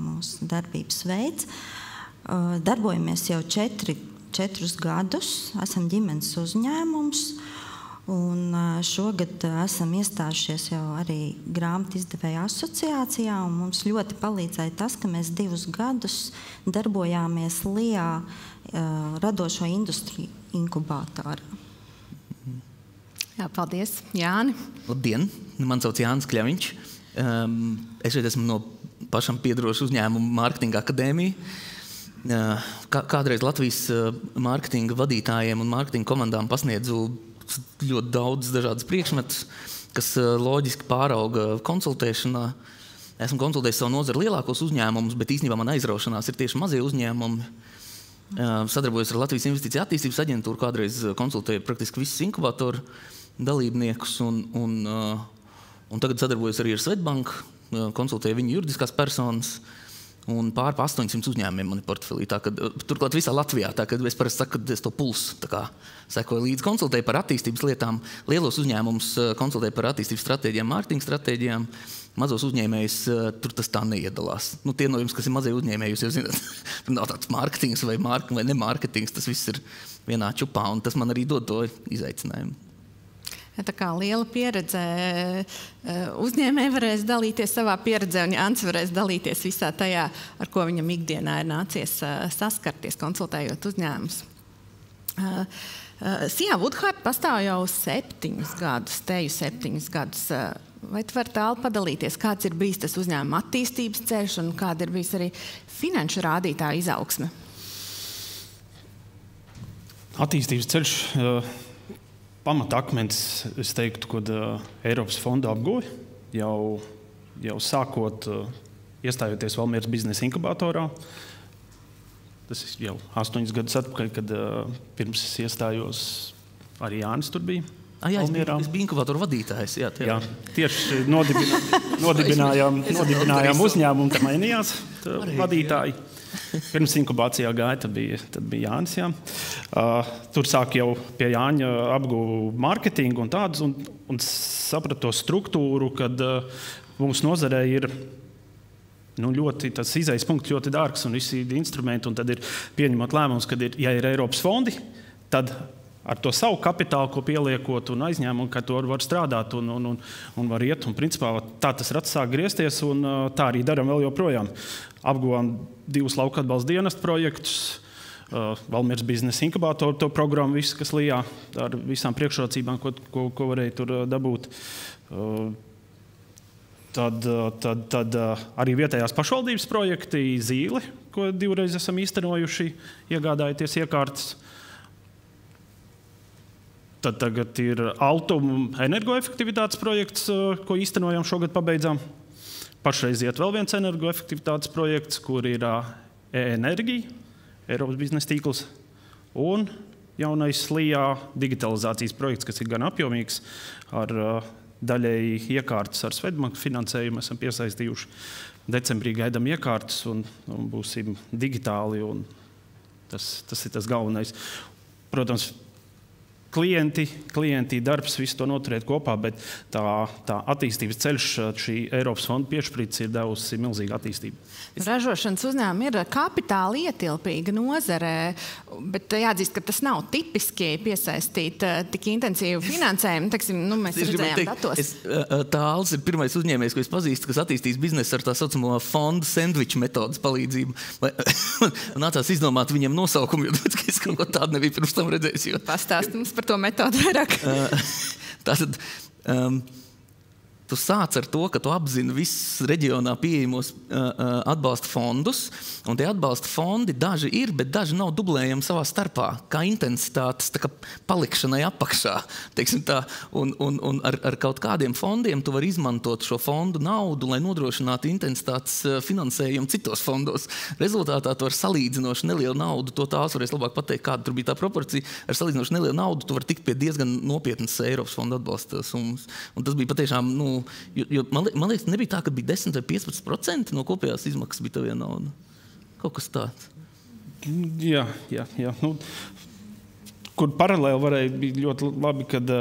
mūsu darbības veids. Darbojamies jau 4 gadus, esam ģimenes uzņēmums un šogad esam iestājušies jau arī grāmatu izdevēju asociācijā un mums ļoti palīdzēja tas, ka mēs 2 gadus darbojāmies LIA radošo industriju inkubatorā. Jā, paldies, Jāni. Labdien, man sauc Jānis Kļaviņš. Es šeit esmu no pašam piedarošu uzņēmumu Mārketinga akadēmija. Kādreiz Latvijas mārketinga vadītājiem un mārketinga komandām pasniedzu ļoti daudz dažādas priekšmetus, kas loģiski pārauga konsultēšanā. Esmu konsultējis savu nozari lielākos uzņēmumus, bet īstenībā man aizraušanās ir tieši mazie uzņēmumi. Sadarbojos ar Latvijas Investīciju attīstības aģentūru, kādreiz konsultēju praktiski visus inkubatoru dalībniekus un tagad sadarbojos arī ar Swedbank, konsultēju viņu juridiskās personas un pār 800 uzņēmumiem mani portfelī. Turklāt visā Latvijā, es parasti saku, ka es to pulsu sekoju līdzi, konsultēju par attīstības lietām, lielos uzņēmumus konsultēju par attīstības stratēģijām, mārketinga stratēģijām, mazos uzņēmējus tur tas tā neiedalās. Tie no jums, kas ir mazie uzņēmēji, jūs jau zināt, tur nav tāds mārketings vai nemārketings, tas viss ir vienā čupā, un tas man arī dod to izaicinājumu. Tā kā liela pieredze, uzņēmēji varēs dalīties savā pieredzē, un Jānis varēs dalīties visā tajā, ar ko viņam ikdienā ir nācies saskarties, konsultējot uzņēmumus. Sijā Woodwork pastāv jau 7 gadus, teju 7 gadus. Vai tu vari tālu padalīties, kāds ir bijis tas uzņēmuma attīstības ceļš un kāda ir bijis arī finanšu rādītāja izaugsme? Attīstības ceļš pamatakmens, es teiktu, kad Eiropas fonda apguve jau sākot iestājoties Valmieras biznesa inkubatorā. Tas ir jau 8 gadus atpakaļ, kad pirms es iestājos, arī Jānis tur bija. Jā, es biju inkubatoru vadītājs. Jā, tieši nodibinājām uzņēmumu, tā mainījās vadītāji. Pirms inkubācijā gāja, tad bija Jānis. Jā. Tur sāk jau pie Jāņa apguvu mārketingu un tādus, un sapratu to struktūru, kad mūsu nozarē ir ļoti, tas izejas punkts ļoti dārgs un visi instrumenti, un tad ir pieņemot lēmums, kad ja ir Eiropas fondi, tad ar to savu kapitālu, ko pieliekot un aizņēmumu, ka to var strādāt un var iet. Un principā tā tas rats sāk griezties, un tā arī daram vēl joprojām. Apguvām 2 lauka atbalsta dienestu projektus, Valmieras biznesa inkubatoru, to programmu, visu, kas LIA, ar visām priekšrocībām, ko varēja tur dabūt. Tad arī vietējās pašvaldības projekti Zīle, ko 2 reizes esam īstenojuši, iegādājoties iekārtas. Tad tagad ir Altuma energoefektivitātes projekts, ko īstenojam šogad pabeidzām. Pašreiz iet vēl viens energoefektivitātes projekts, kur ir e-enerģija, Eiropas biznesa tīkls, un jaunais LIA digitalizācijas projekts, kas ir gan apjomīgs, ar daļēji iekārtas ar Swedbank finansējumu esam piesaistījuši. Decembrī gaidām iekārtas un būsim digitāli, un tas ir tas galvenais. Protams, klienti, darbs, visu to noturēt kopā, bet tā attīstības ceļš šī Eiropas fonda piešprīce ir devusi milzīgu attīstību. Ražošanas uzņēmumi ir kapitāla ietilpīga nozare, bet jāatzīst, ka tas nav tipiski piesaistīt tik intensīvu finansējumu. Teksim, mēs redzējām datos. Tā Aldis ir pirmais uzņēmējs, ko es pazīstu, kas attīstīs biznesu ar tā saucamo fondu sendviču metodas palīdzību. Nācās izdomāt viņam nosaukumu, jo es kaut ko tādu nebija pirms tam redzējis. Pastāst mums par to metodu vairāk. Tātad, tu sāc ar to, ka tu apzini visus reģionā pieejamos atbalsta fondus, un tie atbalsta fondi daži ir, bet daži nav dublējami savā starpā, kā intensitātes tā kā palikšanai apakšā. Teiksim tā, un ar kaut kādiem fondiem tu vari izmantot šo fondu naudu, lai nodrošinātu intensitātes finansējumu citos fondos. Rezultātā tu ar salīdzinoši nelielu naudu, to tās varēs labāk pateikt, kāda tur bija tā proporcija, ar salīdzinoši nelielu naudu tu vari tikt pie diezgan nopietnas Eiropas fonda atbalsta summas. Un tas bija patiešām, jo man liekas, nebija tā, ka bija 10 vai 15% no kopējās izmaksas bija tā viena nauda. Kaut kas tāds. Jā. Kur paralēli varēja bija ļoti labi, kad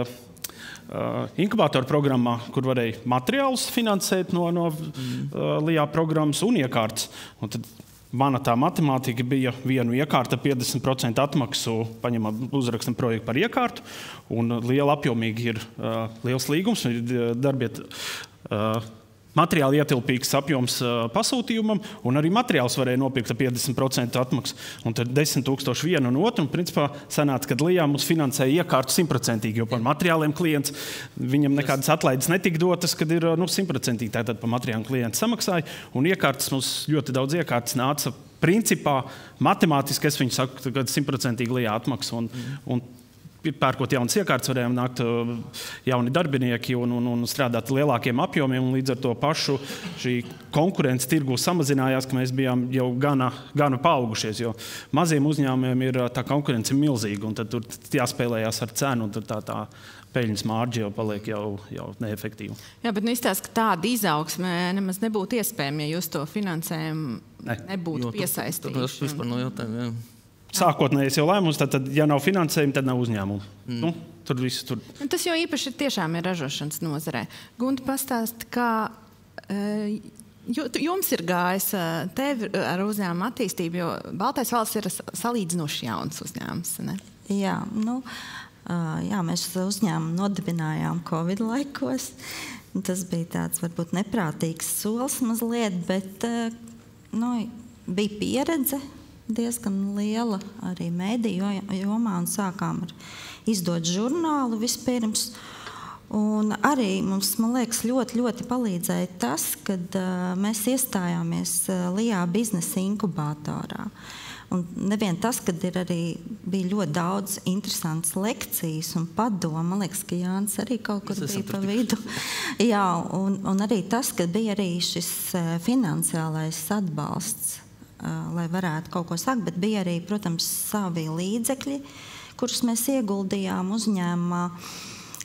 inkubātoru programmā, kur varēja materiālus finansēt no LIA programmas un iekārtas. Un tad mana tā matemātika bija vienu iekārta 50% atmaksu, paņemam uzrakstam projektu par iekārtu, un liela apjomīgi ir liels līgums, darbiet materiāli ietilpīgs apjoms pasūtījumam, un arī materiāls varēja nopirkt ar 50% atmaksu. Un tad 10,000 vienu un otru, un principā sanāca, kad LIA mums finansēja iekārtu 100%, jo par materiāliem klients, viņam nekādas atlaides netika dotas, kad ir 100%, tātad par materiāliem klients samaksāja, un iekārtas mums ļoti daudz iekārtas nāca principā matemātiski, es viņu saku, kad 100% LIA atmaksu, un pērkot jaunas iekārtas, varējām nākt jauni darbinieki un strādāt lielākiem apjomiem, un līdz ar to pašu šī konkurence tirgu samazinājās, ka mēs bijām jau gana paaugušies, jo maziem uzņēmumiem ir tā konkurence milzīga, un tad tur jāspēlējās ar cenu, un tad tā peļņas mārģi jau paliek jau neefektīva. Jā, bet izstāst, ka tāda izaugsme nemaz nebūtu iespējama, ja jūs to finansējumu nebūtu piesaistījuši. Tas vispār no jautājumu, jā. Sākotnējais jau lēmums, tad, ja nav finansējuma, tad nav uzņēmumu. Tur viss tur. Tas jau īpaši tiešām ir ražošanas nozarē. Gunta, pastāst, kā jums ir gājis tevi ar uzņēmumu attīstību, jo Baltais valsts ir salīdzinoši jauns uzņēmums, ne? Jā, mēs uzņēmumu nodibinājām Covid laikos. Tas bija tāds varbūt neprātīgs solis mazliet, bet bija pieredze diezgan liela arī mediju jomā, un sākām ar izdot žurnālu vispirms. Un arī mums, man liekas, ļoti palīdzēja tas, kad mēs iestājāmies LIA biznesa inkubatorā. Un nevien tas, kad bija ļoti daudz interesantas lekcijas un padomu. Man liekas, ka Jānis arī kaut kur bija pa vidu. Jā, un arī tas, ka bija arī šis finansiālais atbalsts, lai varētu kaut ko sākt, bet bija arī, protams, savi līdzekļi, kurus mēs ieguldījām uzņēmumā.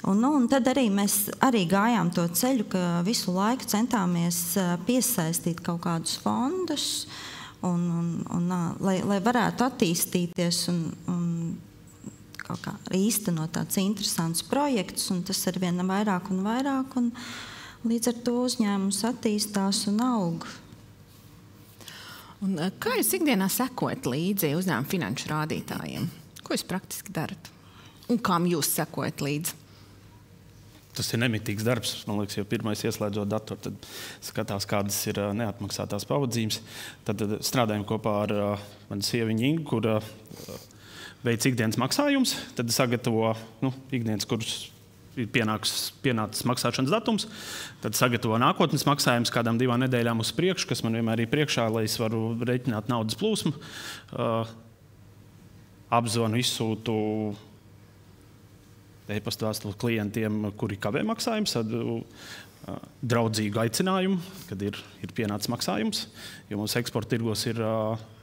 Un tad arī mēs gājām to ceļu, ka visu laiku centāmies piesaistīt kaut kādus fondus, lai varētu attīstīties un kaut kā īstenot tāds interesants projekts, un tas ar viena vairāk, un līdz ar to uzņēmums attīstās un aug. Un kā jūs ikdienā sekojat līdzi uzņēmumu finanšu rādītājiem? Ko jūs praktiski darat? Un kam jūs sekojat līdzi? Tas ir nemitīgs darbs. Man liekas, jau pirmais ieslēdzot datoru, tad skatās, kādas ir neatmaksātās pavadzības. Tad strādājam kopā ar manu sieviņu Ingu, kur veic ikdienas maksājums. Tad sagatavo ikdienas, kurus ir pienācis maksāšanas datums, tad sagatavo nākotnes maksājumus kādām 2 nedēļām uz priekšu, kas man vienmēr ir priekšā, lai es varu reiķināt naudas plūsmu. Apzvanu, izsūtu e-pasta vēstuli klientiem, kuri kavē maksājums, draudzīgu aicinājumu, kad ir pienācis maksājums, jo mums eksporta tirgos ir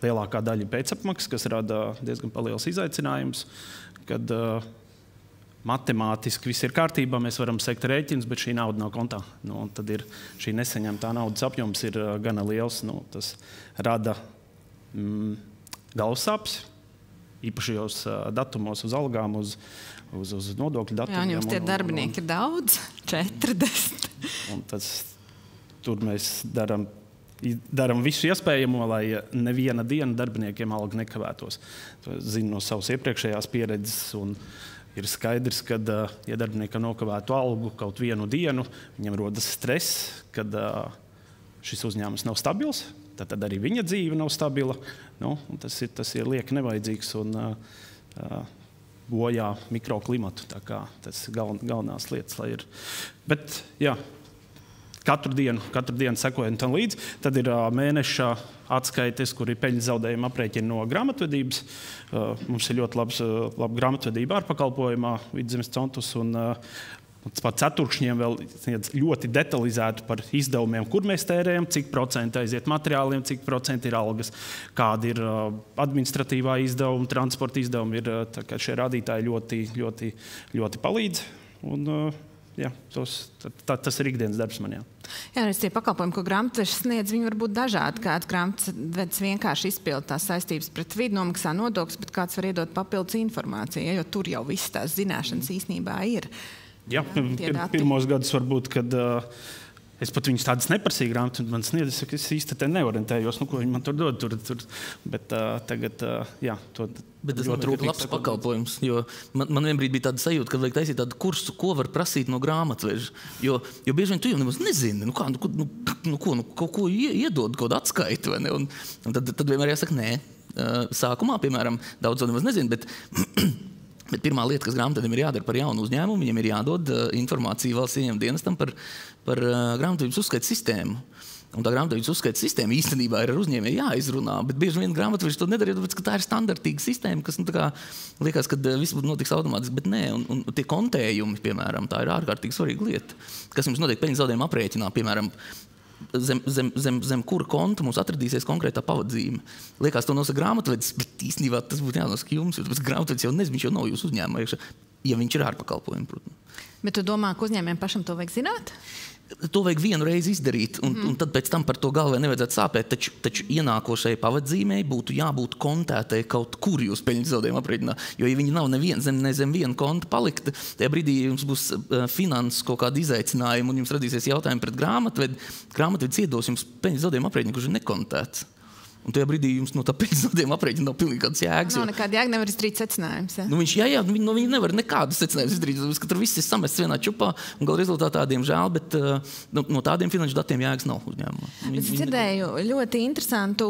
lielākā daļa pēcapmaksas, kas rada diezgan liels izaicinājums, kad matemātiski viss ir kārtībā, mēs varam sekt rēķinus, bet šī nauda nav kontā. Tad ir šī nesaņemtā naudas apjoms ir gana liels. Tas rada galvassāpes, īpašajos datumos, uz algām, uz nodokļu datumiem. Jā, jums tie darbinieki ir daudz, 40. Un tur mēs darām visu iespējamo, lai neviena diena darbiniekiem alga nekavētos. To zinu no savas iepriekšējās pieredzes. Un ir skaidrs, ka, ja darbiniekam nokavētu algu kaut vienu dienu, viņam rodas stress, kad šis uzņēmums nav stabils, tad arī viņa dzīve nav stabila. Tas ir lieki nevajadzīgs un bojā mikroklimatu. Tas ir galvenās lietas, lai ir. Bet, jā, katru dienu sekojam tam līdzi. Tad ir mēneša atskaites, kur ir peļņas zaudējuma aprēķini no grāmatvedības. Mums ir ļoti laba grāmatvedība ārpakalpojumā, Vidzemes Centrs. Pat ceturkšņiem vēl ļoti detalizēti par izdevumiem, kur mēs tērējam, cik procenti aiziet materiāliem, cik procenti ir algas, kāda ir administratīvā izdevuma, transporta izdevuma. Šie rādītāji ļoti, ļoti, ļoti palīdz. Jā, tas ir ikdienas darbs man. Jā, tie pakalpojumi, ko grāmatvedis sniedz, viņi var būt dažādi. Kāds grāmatvedis vienkārši izpild tās saistības pret vidi, nomaksā nodokļus, bet kāds var iedot papildus informāciju, jo tur jau viss tās zināšanas īstenībā ir. Jā, pirmos gadus varbūt, kad es pat viņus tādas neprasīju grāmatu, man sniedz, es īsti te neorientējos, ko viņi man tur dod. Bet tagad, jā, to bet tas ir labs pakalpojums, jo man vienbrīd bija tāda sajūta, ka vajag taisīt tādu kursu, ko var prasīt no grāmatveža. Jo bieži vien tu jau nemaz nezini, kaut ko iedod, kaut kādu atskaitu, vai ne? Un tad vienmēr jāsaka, nē. Sākumā, piemēram, daudz to nemaz nezinu, bet pirmā lieta, kas grāmatvedim ir jādara par jaunu uzņēmumu, viņam ir jādod informāciju valsts ieņēmuma dienestam par grāmatvedības uzskaites sistēmu. Un tā grāmatvedības uzskaites sistēma īstenībā ir ar uzņēmēju jāizrunā, bet bieži vien grāmatvedis to nedara, tāpēc, ka tā ir standartīga sistēma, kas liekas, ka viss būtu notiks automātiski, bet nē. Un tie kontējumi, piemēram, tā ir ārkārtīgi svarīga lieta. Kas mums notiek peļņas zaudējuma aprēķinā, piemēram, zem kura konta mums atradīsies konkrētā pavadzīme. Liekas, to nosaka grāmatvedis, bet īstenībā tas būtu jānosaka jums, jo grāmatvedis jau nezinu, viņš jau nav jūsu uzņēmumā, ja viņš ir ārpakalpojumi, protams. Bet tu domā, ka uzņēmējiem pašam to vajag zināt? To vajag vienu reizi izdarīt, un tad pēc tam par to galvai nevajadzētu sāpēt, taču ienākošai pavadzīmei būtu jābūt kontētai kaut kur jūs peļņas zaudējuma aprēķinā, jo ja viņi nav zem viena konta palikta, tajā brīdī jums būs finanses kaut kāda izaicinājuma un jums radīsies jautājumi pret grāmatvedis iedos jums peļņas zaudējuma aprēķinu, kurš ir nekontēts. Un tajā brīdī jums no tā peļņas zaudējuma aprēķina nav pilnīgi kādas jēgas. Nav nekāda jēga, nevar izdarīt secinājumus. Ja? Viņi nevar nekādus secinājumus izdarīt, ka tur viss ir samests vienā čupā, un gala rezultātā diemžēl, bet no tādiem finanšu datiem jēgas nav uzņēmumā. Es dzirdēju ļoti interesantu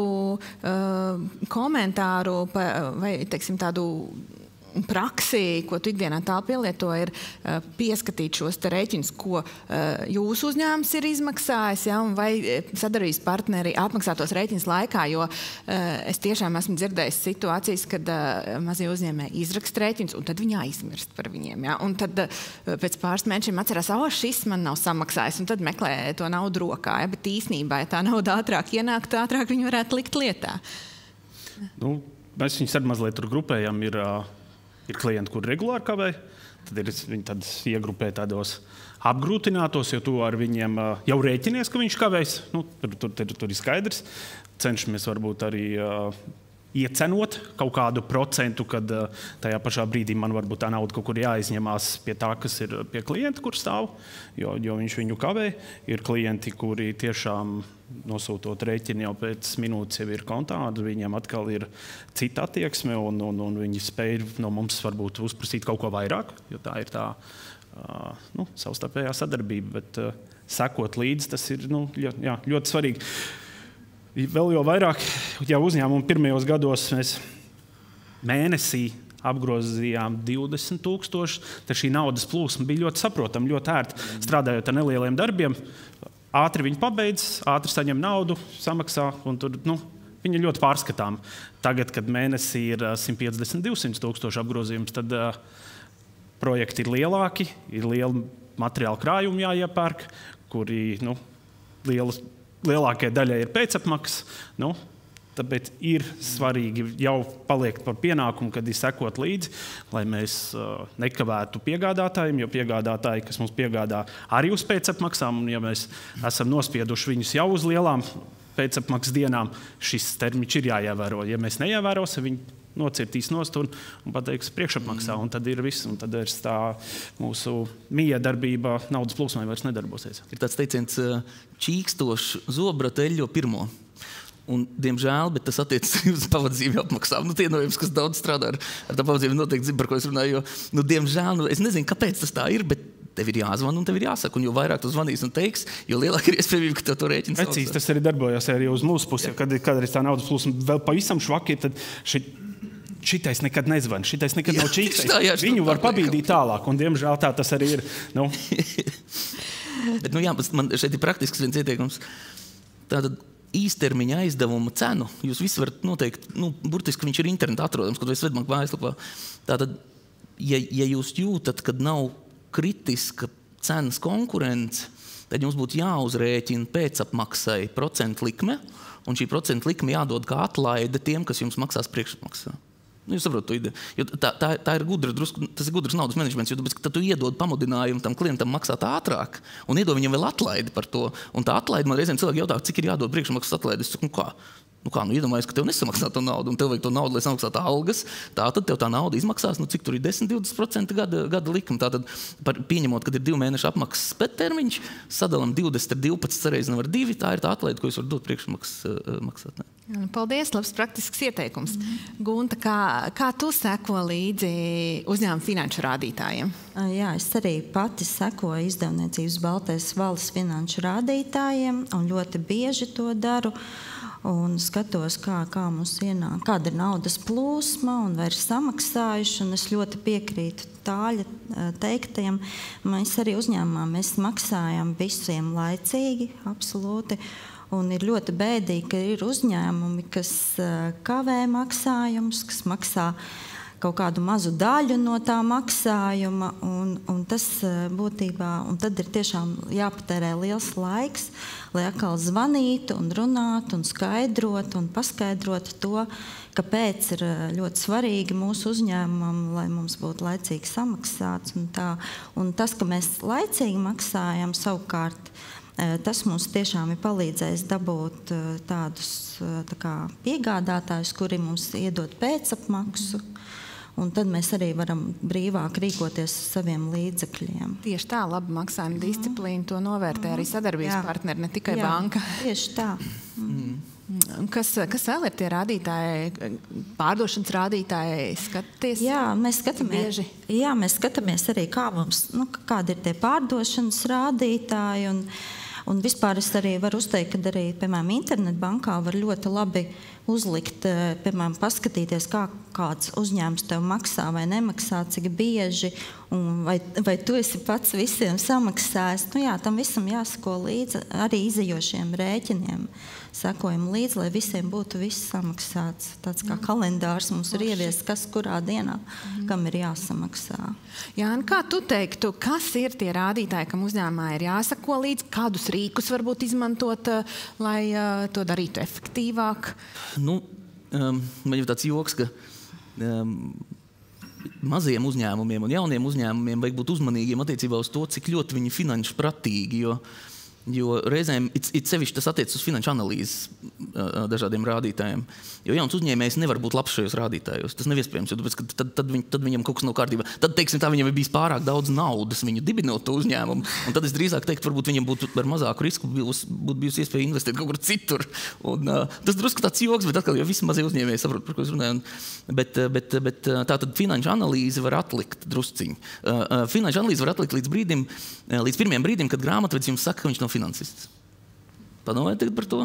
komentāru vai, teiksim, tādu praksi, ko tu ikdienā tā pielieto, ir pieskatīt šos te rēķinus, ko jūsu uzņēmums ir izmaksājis, ja, un vai sadarbības partneri apmaksā tos rēķinus laikā, jo es tiešām esmu dzirdējis situācijas, kad mazie uzņēmēji izraksta rēķinus, un tad viņi aizmirst par viņiem. Ja, un tad pēc pāris mēnešiem atcerās, šis man nav samaksājis, un tad meklē to naudu rokā, ja, bet īsnībā, ja tā nauda ātrāk ienāk, ātrāk viņi varētu likt lietā. Mēs viņus arī mazliet tur grupējam, ir klienti, kur regulāri kavē, tad viņi iegrupē tādos apgrūtinātos, jo tu ar viņiem jau rēķinies, ka viņš kavēs. Tur ir skaidrs. Cenšamies varbūt arī iecenot kaut kādu procentu, kad tajā pašā brīdī man varbūt tā nauda kaut kur jāizņemās pie tā, kas ir pie klienta, kur stāv, jo viņš viņu kavē. Ir klienti, kuri tiešām nosūtot rēķini jau pēc minūtes jau ir kontā, viņiem atkal ir cita attieksme, un viņi spēj no mums varbūt uzprasīt kaut ko vairāk, jo tā ir tā savstarpējā sadarbība, bet sekot līdzi, tas ir ļoti svarīgi. Vēl jau vairāk, ja uzņēmumu pirmajos gados mēs mēnesī apgrozījām 20,000, tad šī naudas plūsma bija ļoti saprotama, ļoti ērta, strādājot ar nelieliem darbiem. Ātri viņi pabeidz, ātri saņem naudu, samaksā, un tur, viņi ir ļoti pārskatām. Tagad, kad mēnesī ir 150–200,000 apgrozījums, tad projekti ir lielāki, ir liela materiāla krājumi jāiepērk, kuri lielākajai daļai ir pēcapmaksas. Tāpēc ir svarīgi jau paliekt par pienākumu, kad ir sekot līdzi, lai mēs nekavētu piegādātājiem, jo piegādātāji, kas mums piegādā arī uz pēcapmaksām, un ja mēs esam nospieduši viņus jau uz lielām pēcapmaksas dienām šis termiņš ir jāievēro. Ja mēs neievērosim, viņi nocirtīs nost un pateiks priekšapmaksā, un tad ir viss, un tad ir tā mūsu miedarbība naudas plūsmai vairs nedarbosies. Ir tāds teiciens, čīkstošs zobrata eļļo pirmo. Un, diemžēl, bet tas attiecas uz pavadzību apmaksām. Tie no jums, kas daudz strādā ar tā pavadzību, noteikti zina, par ko es runāju, jo, diemžēl, es nezinu, kāpēc tas tā ir, bet tev ir jāzvan un tev ir jāsaka, un jo vairāk tu zvanīs un teiks, jo lielāka ir iespējamība, ka tev to rēķina sauc. Precīzi, tas arī darbojās arī uz mūsu pusi, kad ir tā naudas plūsma vēl pavisam švaki, tad šitais nekad nezvan, šitais nekad nav čīkstais. Viņu var pabīdīt tālāk, un diemžēl tā tas arī ir. Bet, man šeit ir praktisks viens ieteikums. Tātad īstermiņa aizdevuma cenu jūs visi varat noteikt, burtiski viņš ir internetā atrodams, kad vai Svetbanka mājaslapā. Tātad, ja jūs jūtat, kad nav kritiska cenas konkurence, tad jums būtu jāuzrēķina pēcapmaksai procentu likme, un šī procentu likme jādod kā atlaide tiem, kas jums maksās priekšmaksā. Jūs saprotat to ideju. Jo tā ir tas ir gudrs naudas menedžments, jo tad tu iedod pamudinājumu tam klientam maksāt ātrāk un iedod viņam vēl atlaidi par to. Un tā atlaide man reizēm cilvēki jautā, cik ir jādod priekšmaksas atlaidi. Es saku, iedomājies, ka tev nesamaksā to naudu, un tev vajag to naudu, lai samaksātu algas. Tātad tev tā nauda izmaksās, cik tur ir 10-20% gada likuma. Tātad, pieņemot, kad ir 2 mēnešu apmaksas termiņš, sadalam 20 ar 12, sareizina var 2, tā ir tā atlaide, ko jūs varat dot priekšmaksas maksāt. Paldies, labs praktisks ieteikums. Gunta, kā tu seko līdzi uzņēmuma finanšu rādītājiem? Jā, es arī pati sekoju izdevniecības Baltais valis finanšu rādītājiem un ļoti bieži to daru. Un skatos, kā mums ienāk, kāda ir naudas plūsma un vai ir samaksājuši. Un es ļoti piekrītu Tāļa teiktajam. Mēs arī uzņēmumā maksājam visiem laicīgi, absolūti. Un ir ļoti bēdīgi, ka ir uzņēmumi, kas kavē maksājumus, kas maksā kaut kādu mazu daļu no tā maksājuma, un tas būtībā, un tad ir tiešām jāpatērē liels laiks, lai atkal zvanītu un runātu un skaidrotu un paskaidrotu to, kāpēc ir ļoti svarīgi mūsu uzņēmumam, lai mums būtu laicīgi samaksāts. Un tas, ka mēs laicīgi maksājam savukārt, tas mums tiešām ir palīdzējis dabūt tādus piegādātājus, kuri mums iedod pēcapmaksu. Un tad mēs arī varam brīvāk rīkoties ar saviem līdzekļiem. Tieši tā, laba maksājuma disciplīna, to novērtē arī sadarbības partneri, ne tikai banka. Tieši tā. Kas vēl ir tie rādītāji, pārdošanas rādītāji, skaties? Jā, mēs skatāmies arī, kādi ir tie pārdošanas rādītāji. Un vispār es arī varu uzteikt, ka arī, piemēram, internetbankā var ļoti labi uzlikt, piemēram, paskatīties, kāds uzņēmums tev maksā vai nemaksā, cik bieži, un vai tu esi pats visiem samaksājis. Tam visam jāsako līdzi, arī izejošiem rēķiniem sekojam līdzi, lai visiem būtu viss samaksāts. Tāds kā kalendārs mums ir ieviests, kas kurā dienā, kam ir jāsamaksā. Jāni, kā tu teiktu, kas ir tie rādītāji, kam uzņēmumā ir jāsako līdzi, kādus rīkus varbūt izmantot, lai to darītu efektīvāk? Man ir tāds joks, ka maziem uzņēmumiem un jauniem uzņēmumiem vajag būt uzmanīgiem attiecībā uz to, cik ļoti viņi finanšu pratīgi, jo reizēm it sevišķi tas attiecas uz finanšu analīzes dažādiem rādītājiem. Jo jauns uzņēmējs nevar būt labs šajos rādītājos. Tas nav iespējams, jo tad viņam kaut kas nav kārtībā. Tad, teiksim, tā viņam ir bijis pārāk daudz naudas viņu dibinot to uzņēmumu. Un tad es drīzāk teiktu, varbūt viņam būtu ar mazāku risku būtu bijusi iespēja investēt kaut kur citur. Un, tas drusku tāds joks, bet atkal jau visi mazie uzņēmēji saprot, par ko es runāju. Bet tā tad finanšu analīze var atlikt drusciņu. Finanšu analīze var atlikt līdz pirmiem brīdim, kad grāmatvedis jums saka, ka viņš nav finansists. Padomājiet par to.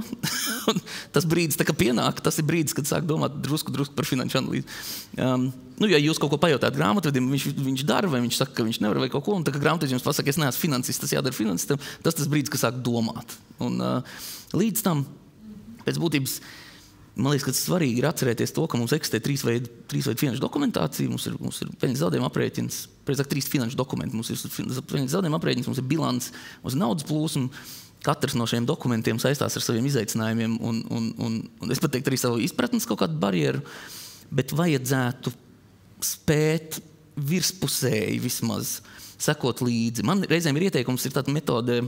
Tas brīdis, tā kā pienāk, tas ir brīdis, kad sāk domāt drusku par finanšu analīzi. Ja jūs kaut ko pajautāt grāmatvedim, viņš dara, vai viņš saka, ka viņš nevar vai kaut ko, un tā kā grāmatvedis jums pasaka, es neesmu finansists, tas jādara finansistam, tas brīdis, kad sāk domāt. Un līdz tam, pēc būtības, man liekas, ka svarīgi ir atcerēties to, ka mums eksistē trīs veidi finanšu dokumentācija, mums ir peļņas zaudējuma aprēķins, precīzāk 3 finanšu dokumenti, mums ir peļņas zaudējuma aprēķins, mums ir bilants, mums ir naudas plūsma. Katrs no šiem dokumentiem saistās ar saviem izaicinājumiem un es pat teiktu arī savu izpratnes kaut kādu barjeru, bet vajadzētu spēt virspusēji vismaz sekot līdzi. Man reizēm ir ieteikums, ir tāda metode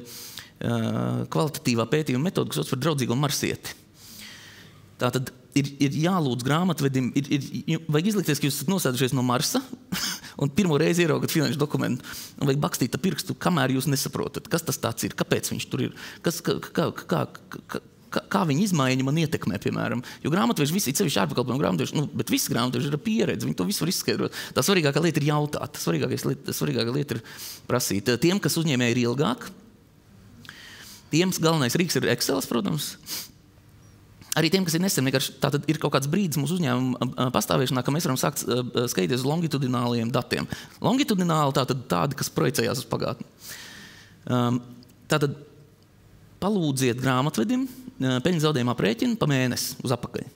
kvalitatīvā pētījuma metoda, kas sauc par draudzīgo marsieti. Tātad ir jālūdz grāmatvedim, vajag izlikties, ka jūs esat nosēdušies no Marsa un pirmo reizi ieraugat finanšu dokumentu un vajag bakstīt ar pirkstu, kamēr jūs nesaprotat, kas tas tāds ir, kāpēc viņš tur ir, kā viņa izmaiņa man ietekmē, piemēram. Jo grāmatveži visi, sevišķi ārpakalpojumu grāmatveži, bet visi grāmatveži ir pieredze, viņi to visu var izskaidrot. Tā svarīgākā lieta ir jautāt, svarīgākā lieta ir prasīt. Tiem, kas uzņēmēji ir ilgāk, tiem galvenais rīks ir Excels, protams. Arī tiem, kas ir nesen, tātad ir kaut kāds brīdis mūsu uzņēmuma pastāvēšanā, ka mēs varam sākt skatīties uz longitudināliem datiem. Longitudināli tādi, kas projicējās uz pagātni. Tātad palūdziet grāmatvedim peļņas zaudējuma aprēķinu pa mēnesi uz apakaļ.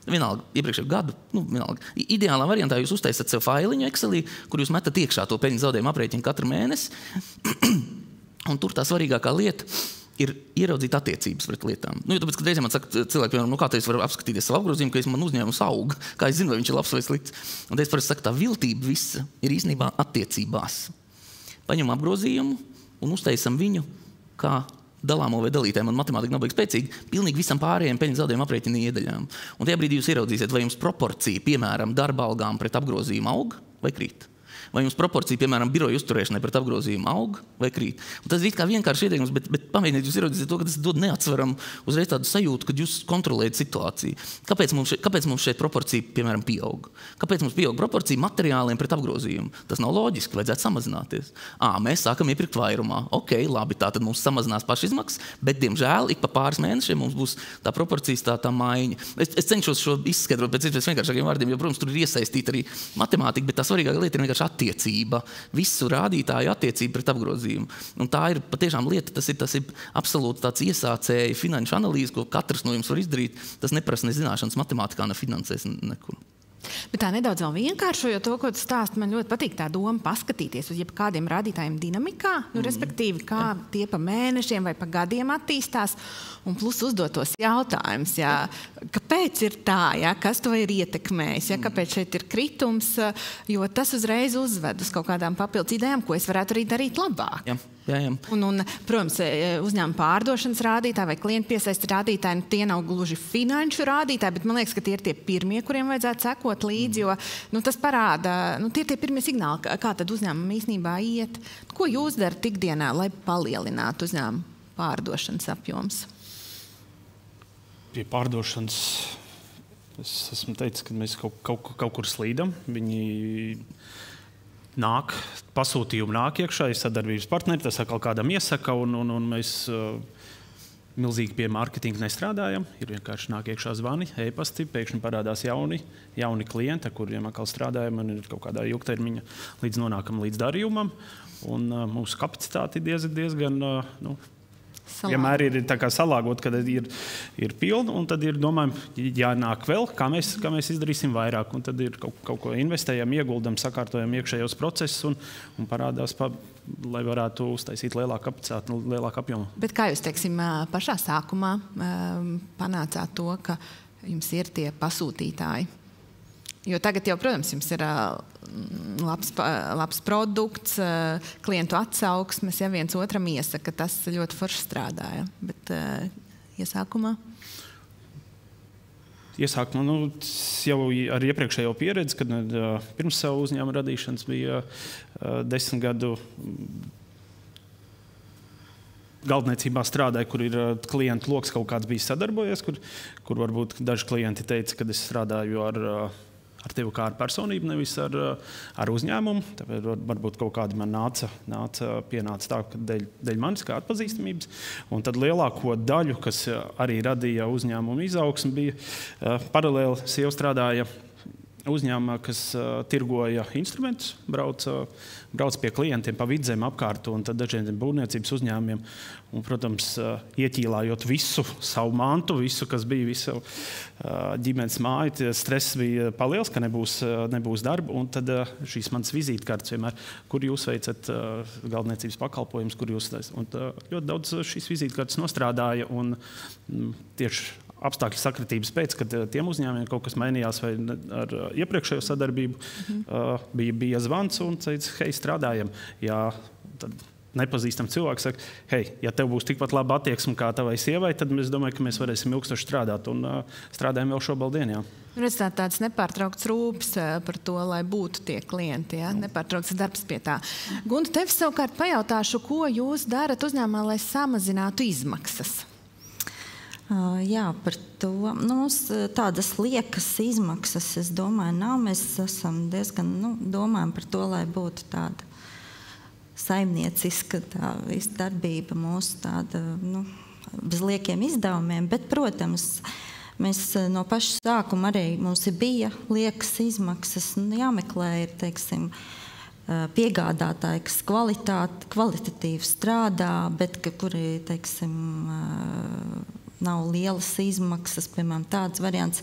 Vienalga, iepriekšēju gadu, vienalga. Ideālā variantā jūs uztaisat sev failiņu Excelī, kur jūs metat iekšā to peļņas zaudējuma aprēķinu katru mēnesi. Un tur tā svarīgākā lieta ir ieraudzīt attiecības pret lietām. Tāpēc, kad reizēm man saka cilvēki, piemēram, kā te es varu apskatīties savu apgrozījumu, ka man uzņēmums aug, kā es zinu, vai viņš ir labs vai slikts. Un te es parasti saku, tā viltība visa ir īstenībā attiecībās. Paņem apgrozījumu un uztaisam viņu kā dalāmo vai dalītēm, un matemātika nav baigi spēcīga, pilnīgi visam pārējiem peļņas zaudējuma aprēķina iedaļām. Un tajā brīdī jūs ieraudzīsiet, vai jums proporcija, piemēram, darba algām pret apgrozījumu aug vai krīt. Vai jums proporcija, piemēram, biroja uzturēšanai pret apgrozījumu aug vai krīt. Un tas ir kā vienkārši ieteikums, bet pamēģiniet jūs ieraudzīsiet to, ka tas dod neatsveram uzreiz tādu sajūtu, kad jūs kontrolējat situāciju. Kāpēc mums šeit proporcija, piemēram, pieaug? Kāpēc mums pieaug proporcija materiāliem pret apgrozījumu? Tas nav loģiski, vajadzētu samazināties. Mēs sākam iepirkt vairumā. Ok, labi, tātad mums samazinās pašizmaksas, bet, diemžēl, ik pa pāris mēnešiem mums būs tā proporcijas tā maiņa. Es cenšos šo izskaidrot pēc iespējas vienkāršākiem vārdiem, jo, protams, tur ir iesaistīta arī matemātika, bet tā svarīgākā lieta ir vienkārši attiecība, visu rādītāju attiecība pret apgrozījumu. Un tā ir patiešām lieta, tas ir absolūti tāds iesācēji finanšu analīze, ko katrs no jums var izdarīt. Tas neprasa ne zināšanas matemātikā, ne finansēs nekur. Bet tā nedaudz vēl vienkāršojot to, ko tu stāsti, man ļoti patīk tā doma paskatīties uz jebkādiem rādītājiem dinamikā, respektīvi, kā tie pa mēnešiem vai pa gadiem attīstās, un plus uzdotos jautājums, kāpēc ir tā, kas to ir ietekmējis, kāpēc šeit ir kritums, jo tas uzreiz uzved uz kaut kādām papildus idejām, ko es varētu arī darīt labāk. Jā. Un, protams, uzņēmuma pārdošanas rādītāji vai klientu piesaistes rādītāji, tie nav gluži finanšu rādītāji, bet man liekas, ka tie ir tie pirmie, kuriem vajadzētu sekot līdzi, jo tas parāda, tie ir tie pirmie signāli, kā tad uzņēmuma īstenībā iet. Ko jūs darat ikdienā, lai palielinātu uzņēmuma pārdošanas apjoms? Pie pārdošanas es esmu teicis, ka mēs kaut kur slīdam. Viņi pasūtījumi nāk iekšā, ir sadarbības partneri, tas atkal kādam iesaka, un mēs milzīgi pie mārketinga nestrādājam. Ir vienkārši nāk iekšā zvani, e-pasti, pēkšņi parādās jauni klienti, ar kuriem atkal strādājam, un ir kaut kādā ilgtermiņa līdz nonākam līdz darījumam. Un mūsu kapacitāte ir diezgan vienmēr ir tā kā salāgot, kad ir pilna, un tad ir, domājam, jānāk vēl, kā mēs izdarīsim vairāk, un tad ir kaut ko investējam, ieguldam, sakārtojam iekšējos procesus un parādās, lai varētu uztaisīt lielāku kapacitāti, lielāku apjomu. Bet kā jūs, teiksim, pašā sākumā panācāt to, ka jums ir tie pasūtītāji? Jo tagad jau, protams, jums ir labs produkts, klientu atsauksmes, viens otram iesaka, tas ļoti forši strādāja. Bet iesākumā? Iesākumā, jau ar iepriekšējo pieredzi, kad pirms savu uzņēmuma radīšanas bija 10 gadu galdniecībā strādāju, kur ir klientu loks kaut kāds bijis sadarbojies, kur varbūt daži klienti teica, ka es strādāju ar tevi kā ar personību, nevis ar uzņēmumu. Tāpēc varbūt kaut kādi man pienāca tā, ka dēļ manis kā atpazīstamības. Un tad lielāko daļu, kas arī radīja uzņēmumu izaugsmi, bija paralēli sieva strādāja uzņēmumā, kas tirgoja instrumentus, brauc pie klientiem pa vidzem apkārt un tad dažiem būvniecības uzņēmumiem. Un, protams, ieķīlājot visu savu mantu, visu, kas bija, visu ģimenes māju, stress bija paliels, ka nebūs darba. Un tad šīs manas vizītkartes vienmēr, kur jūs veicat galdniecības pakalpojumus, kur jūs un ļoti daudz šīs vizītkartes nostrādāja un tieši apstākļu sakritības pēc, kad tiem uzņēmumiem kaut kas mainījās vai ar iepriekšējo sadarbību, bija zvans un teica, hei, strādājam. Jā, tad nepazīstam cilvēku saka, hei, ja tev būs tikpat laba attieksme kā tavai sievai, tad es domāju, ka mēs varēsim ilgstoši strādāt. Un strādājam vēl šobrīd, jā. Redz, tāds nepārtraukts rūpes par to, lai būtu tie klienti, ja? Nepārtraukts darbs pie tā. Gunta, tev savukārt pajautāšu, ko jūs darat uzņēmumā, lai samazinātu izmaksas? Jā, par to. Mums tādas liekas izmaksas, es domāju, nav. Mēs esam diezgan, domājam par to, lai būtu tāda saimnieciska tā visa darbība mūsu tāda, bez liekiem izdevumiem, bet, protams, mēs no paša sākuma arī mums bija liekas izmaksas, jāmeklē ir, teiksim, piegādātāji, kas kvalitatīvi strādā, bet kuri, teiksim, nav lielas izmaksas, piemēram, tāds variants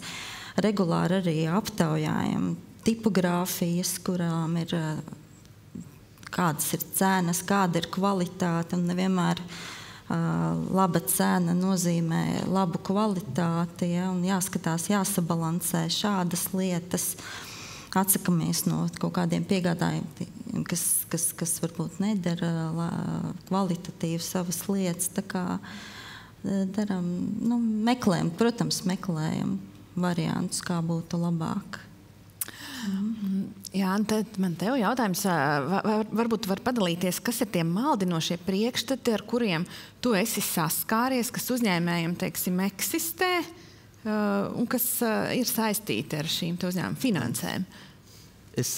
regulāri arī aptaujājam tipogrāfijas, kurām ir kādas ir cenas, kāda ir kvalitāte, un nevienmēr laba cena nozīmē labu kvalitāti, ja, un jāskatās, jāsabalansē šādas lietas. Atsakamies no kaut kādiem piegādājumiem, kas varbūt nedara kvalitatīvi savas lietas. Tā kā daram, meklējam, protams, meklējam variantus, kā būtu labāk. Jā, un tad man tev jautājums, varbūt var padalīties, kas ir tie maldinošie priekšstati, ar kuriem tu esi saskāries, kas uzņēmējiem, teiksim, eksistē un kas ir saistīti ar šīm uzņēmumu finansēm? Es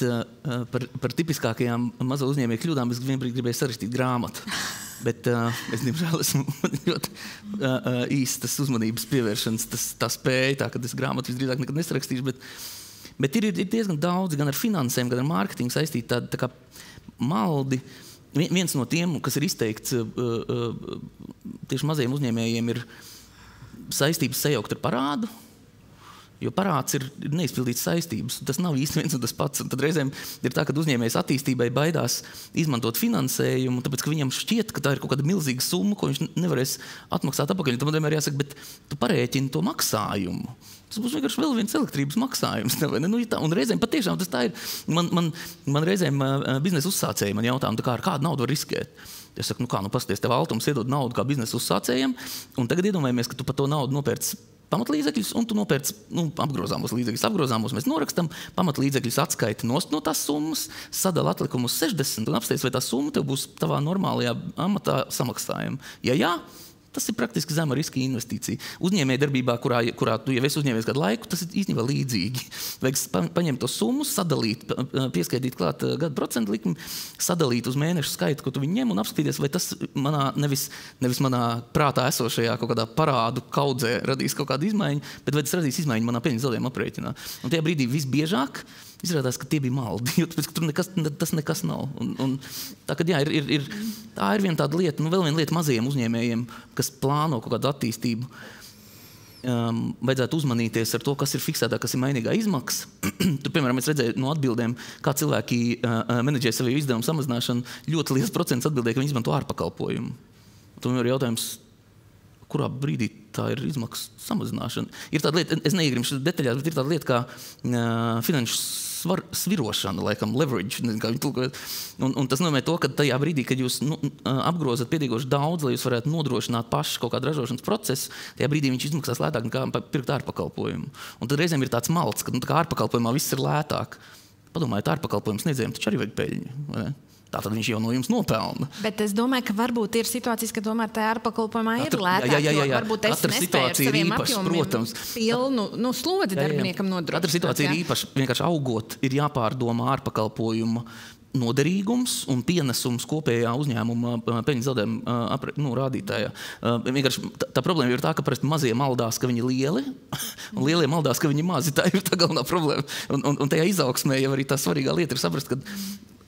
par tipiskākajām mazo uzņēmēju kļūdām es vienbrīd gribēju sarakstīt grāmatu. Bet es, diemžēl, esmu ļoti īstas uzmanības pievēršanas, tā spēja, tā, kad es grāmatu visdrīzāk nekad nesarakstīšu, bet ir diezgan daudz, gan ar finansēm, gan ar mārketingu saistīti tā kā maldi. Viens no tiem, kas ir izteikts tieši mazajiem uzņēmējiem, ir saistības sajaukt ar parādu, jo parāds ir neizpildīts saistības. Tas nav īsti viens un tas pats. Un tad reizēm ir tā, ka uzņēmējs attīstībai baidās izmantot finansējumu, tāpēc, ka viņam šķiet, ka tā ir kaut kāda milzīga summa, ko viņš nevarēs atmaksāt atpakaļ. Tad man vienmēr jāsaka, bet tu parēķini to maksājumu. Tas būs vienkārši vēl viens elektrības maksājums. Un reizēm patiešām tas tā ir. Man reizēm biznesa uzsācēji man jautā, ar kādu naudu var riskēt. Es saku, pasties, tev Altums iedod naudu kā biznesa uzsācējiem, un tagad iedomājamies, ka tu par to naudu nopērci pamatlīdzekļus, un tu nopērci apgrozāmos līdzekļus. Apgrozāmos mēs norakstam, pamatlīdzekļus atskaiti no tās summas, sadala atlikumu uz 60 un apsteidz, vai tā summa tev būs tavā normālajā amatā samaksājuma. Ja jā, tas ir praktiski zema riska investīcija. Uzņēmēja darbībā, kurā tu jau esi uzņēmējis kādu laiku, tas ir īstenībā līdzīgi. Vajag paņemt to summu, sadalīt, pieskaitīt klāt gada procentu likmi, sadalīt uz mēnešu skaitu, ko tu viņu ņem, un apskatīties, vai tas nevis manā prātā esošajā kaut kādā parādu kaudzē radīs kaut kādu izmaiņu, bet vai tas radīs izmaiņu manā peļņas zaudējuma aprēķinā. Un tajā brīdī visbiežāk izrādās, ka tie bija maldi, jo tāpēc, ka tur tas nekas nav. Un tā, kad jā, tā ir viena tāda lieta, vēl viena lieta mazajiem uzņēmējiem, kas plāno kaut kādu attīstību, vajadzētu uzmanīties ar to, kas ir fiksētā, kas ir mainīgā izmaksa. Tur, piemēram, es redzēju no atbildēm, kā cilvēki menedžē savu izdevumu samazināšanu, ļoti liels procents atbildēja, ka viņi izmanto ārpakalpojumu. Tur ir jautājums, kurā brīdī tā ir izmaksu samazināšana. Ir tāda lieta, es neiegrimšu detaļās, bet ir tāda lieta kā finanšu svirošana, laikam, leverage. Un tas nozīmē to, ka tajā brīdī, kad jūs apgrozat pietiekoši daudz, lai jūs varētu nodrošināt paši kaut kādu ražošanas procesu, tajā brīdī viņš izmaksās lētāk nekā pirkt ārpakalpojumu. Un tad reizēm ir tāds malds, ka kā ārpakalpojumā viss ir lētāk. Padomājiet, ārpakalpojums sniedzējiem taču arī vajag peļņu. Tātad viņš jau no jums nopelna. Bet es domāju, ka varbūt ir situācijas, ka tomēr tajā ārpakalpojumā ir lētāk. Jā. Varbūt es nespēju ar saviem apjomiem pilnu slodzi darbiniekam nodrošināt. Katra situācija ir īpaši. Vienkārši augot ir jāpārdomā ārpakalpojuma noderīgums un pienesums kopējā uzņēmuma peļņas zaudējuma rādītājā. Vienkārši tā problēma ir tā, ka parasti mazie maldās, ka viņi lieli, un lielie maldās, ka viņi mazi. Tā ir tā galvenā problēma. Un tajā izaugsmē jau arī tā svarīgā lieta ir saprast, ka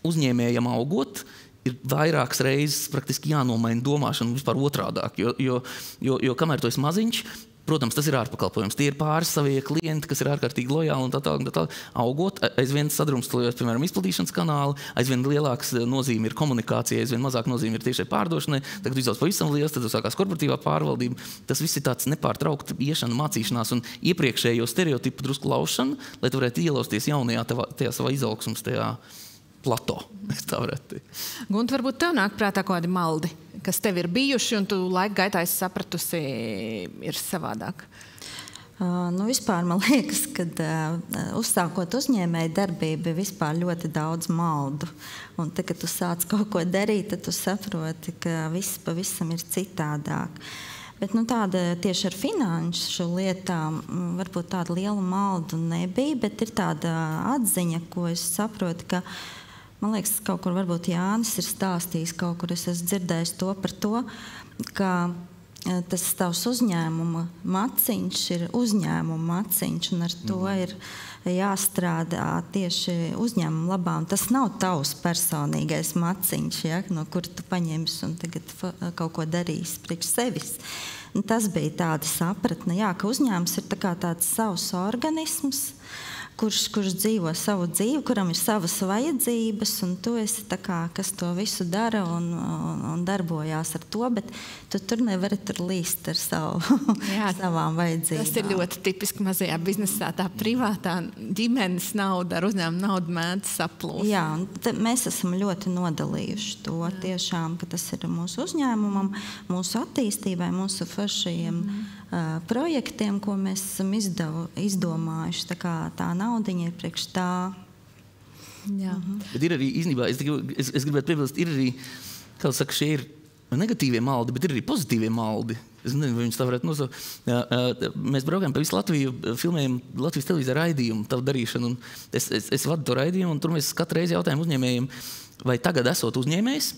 uzņēmējam augot, ir vairākas reizes praktiski jānomaina domāšana vispār otrādāk, jo kamēr tu esi maziņš, protams, tas ir ārpakalpojums. Tie ir pāris savie klienti, kas ir ārkārtīgi lojāli un tā tālāk. Augot, aizvien sadrumstalojot, piemēram, izplatīšanas kanāli, aizvien lielāks nozīme ir komunikācija, aizvien mazāk nozīme ir tiešai pārdošanai. Tagad izaugs pavisam liels, tad sākās korporatīvā pārvaldība. Tas viss ir tāds nepārtraukta iešana, mācīšanās un iepriekšējo stereotipu drusku laušana, lai tu varētu ielausties jaunajā tajā savā izaugsmas, tajā plato. Tā varētu teikt. Gunta, varbūt tev nāk prātā kādi maldi, kas tev ir bijuši, un tu laika gaitā esi sapratusi, ir savādāk? Vispār man liekas, ka uzsākot uzņēmēju darbību, vispār ļoti daudz maldu. Un tad, kad tu sāc kaut ko darīt, tad tu saproti, ka viss pavisam ir citādāk. Bet tāda tieši ar finanšu lietām varbūt tāda liela maldu nebija, bet ir tāda atziņa, ko es saprotu, ka, man liekas, kaut kur varbūt Jānis ir stāstījis, kaut kur es esmu dzirdējis to par to, ka tas tavs uzņēmuma maciņš ir uzņēmuma maciņš, un ar to ir jāstrādā tieši uzņēmuma labā. Un tas nav tavs personīgais maciņš, ja, no kur tu paņemsi un tagad kaut ko darīsi priekš sevis. Un tas bija tāda sapratne, jā, ka uzņēmums ir tāds savs organisms, kurš dzīvo savu dzīvi, kuram ir savas vajadzības, un tu esi kas to visu dara un darbojās ar to, bet tu tur nevari līst ar savām vajadzībām. Tas ir ļoti tipiski mazajā biznesā, tā privātā ģimenes nauda ar uzņēmumu naudu mēdz saplūst. Jā, un mēs esam ļoti nodalījuši to tiešām, ka tas ir mūsu uzņēmumam, mūsu attīstībai, mūsu foršajiem projektiem, ko mēs esam izdomājuši. Tā naudiņa ir priekš tā. Jā. Bet ir arī, īstenībā, es gribētu piebilst, ir arī, kā saka, šie ir negatīvie maldi, bet ir arī pozitīvie maldi. Es nezinu, vai viņus tā varētu nosaukt. Mēs braukājam pa visu Latviju, filmējam Latvijas televīzijā raidījumu, tavu darīšanu. Es vadu to raidījumu, un tur mēs katru reizi jautājam uzņēmējiem, vai tagad esot uzņēmējs,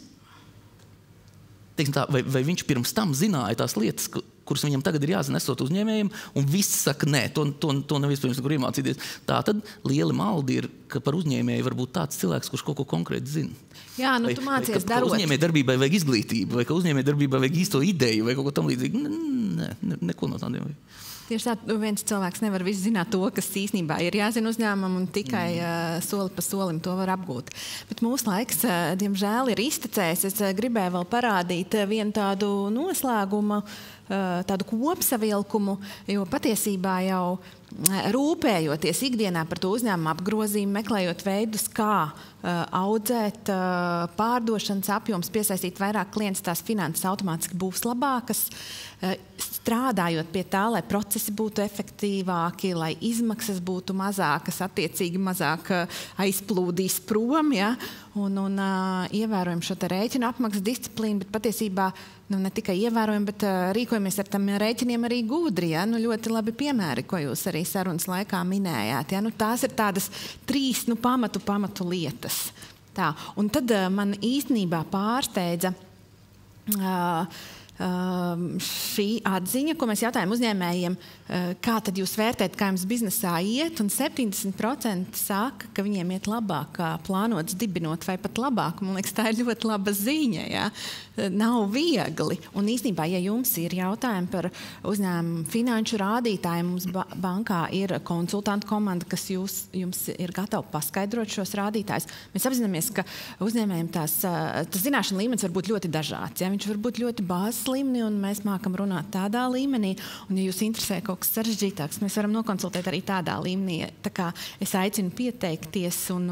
vai viņš pirms tam zināja tās lietas, kuras viņam tagad ir jāzina esot uzņēmējiem, un viss saka, nē, to nav iespējams nekur iemācīties. Tātad lieli maldi ir, ka par uzņēmēju var būt tāds cilvēks, kurš kaut ko konkrēti zina. Jā, tu mācies darot. Ka uzņēmēju darbībai vajag izglītību, vai ka uzņēmēju darbībai vajag īsto ideju, vai kaut ko tam līdzīgi. Neko no tādiem vajag. Tieši tā, viens cilvēks nevar visu zināt to, kas īstenībā ir jāzina uzņēmumam, un tikai soli pa solim to var apgūt. Bet mūsu laiks, diemžēl, ir iztecējis. Es gribēju vēl parādīt vienu tādu noslēgumu, tādu kopsavilkumu, jo patiesībā jau rūpējoties ikdienā par to uzņēmumu apgrozījumu, meklējot veidus, kā audzēt pārdošanas apjoms, piesaistīt vairāk klientus, tās finanses automātiski būs labākas, strādājot pie tā, lai procesi būtu efektīvāki, lai izmaksas būtu mazākas, attiecīgi mazāk aizplūdīs prom, ja? un ievērojam šo te rēķinu apmaksas disciplīnu, bet patiesībā ne tikai ievērojam, bet rīkojamies ar tam rēķiniem arī gudri. Ja? Ļoti labi piemēri, ko jūs arī sarunas laikā minējāt. Ja? Tās ir tādas 3 pamatu lietas. Tā. Un tad man īstenībā pārsteidza šī atziņa, ko mēs jautājam uzņēmējiem, kā tad jūs vērtējat, kā jums biznesā iet, un 70% saka, ka viņiem iet labāk, kā plānots dibinot, vai pat labāk. Man liekas, tā ir ļoti laba ziņa, ja? Nav viegli. Un īstenībā, ja jums ir jautājumi par uzņēmumu finanšu rādītājiem, mums bankā ir konsultantu komanda, kas jums ir gatava paskaidrot šos rādītājus. Mēs apzināmies, ka uzņēmējiem tas zināšana līmenis var būt ļoti dažāds. Ja? Viņš var būt ļoti bāzes līmenī, un mēs mākam runāt tādā līmenī. Un, ja jūs interesē kaut kas sarežģītāks, mēs varam nokonsultēt arī tādā līmenī. Tā kā es aicinu pieteikties un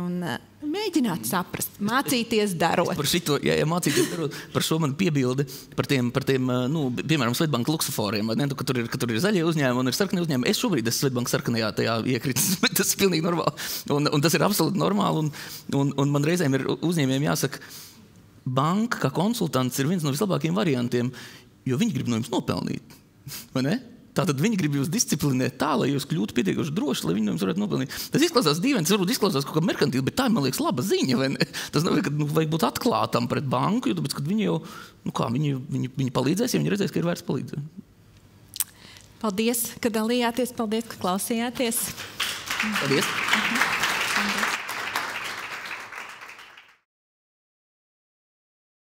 mēģināt saprast, mācīties darot. Par šito, ja mācīties darot, par šo man piebildi, par tiem piemēram, Svetbanka luksuforiem, vai ne? Ka tur ir zaļie uzņēmumi un ir sarkanie uzņēmumi. Es šobrīd esmu Svetbanka sarkanajā tajā iekritis, bet tas ir pilnīgi normāli. Un tas ir absolūti normāli, un man reizēm ir uzņēmējiem jāsaka, banka kā konsultants ir viens no vislabākajiem variantiem, jo viņi grib no jums nopelnīt, vai ne? Tātad viņi grib jūs disciplinēt tā, lai jūs kļūtu pietiekuši droši, lai viņi no jums varētu nopelnīt. Tas izklausās dīvaini, tas varbūt izklausās kaut kā merkantīli, bet tā ir, man liekas, laba ziņa, vai ne? Tas nav, ka vajag būt atklātam pret banku, jo tāpēc, kad viņi jau, viņi palīdzēs, ja viņi redzēs, ka ir vērts palīdzēt. Paldies, ka dalījāties, paldies, ka klausījāties. Paldies.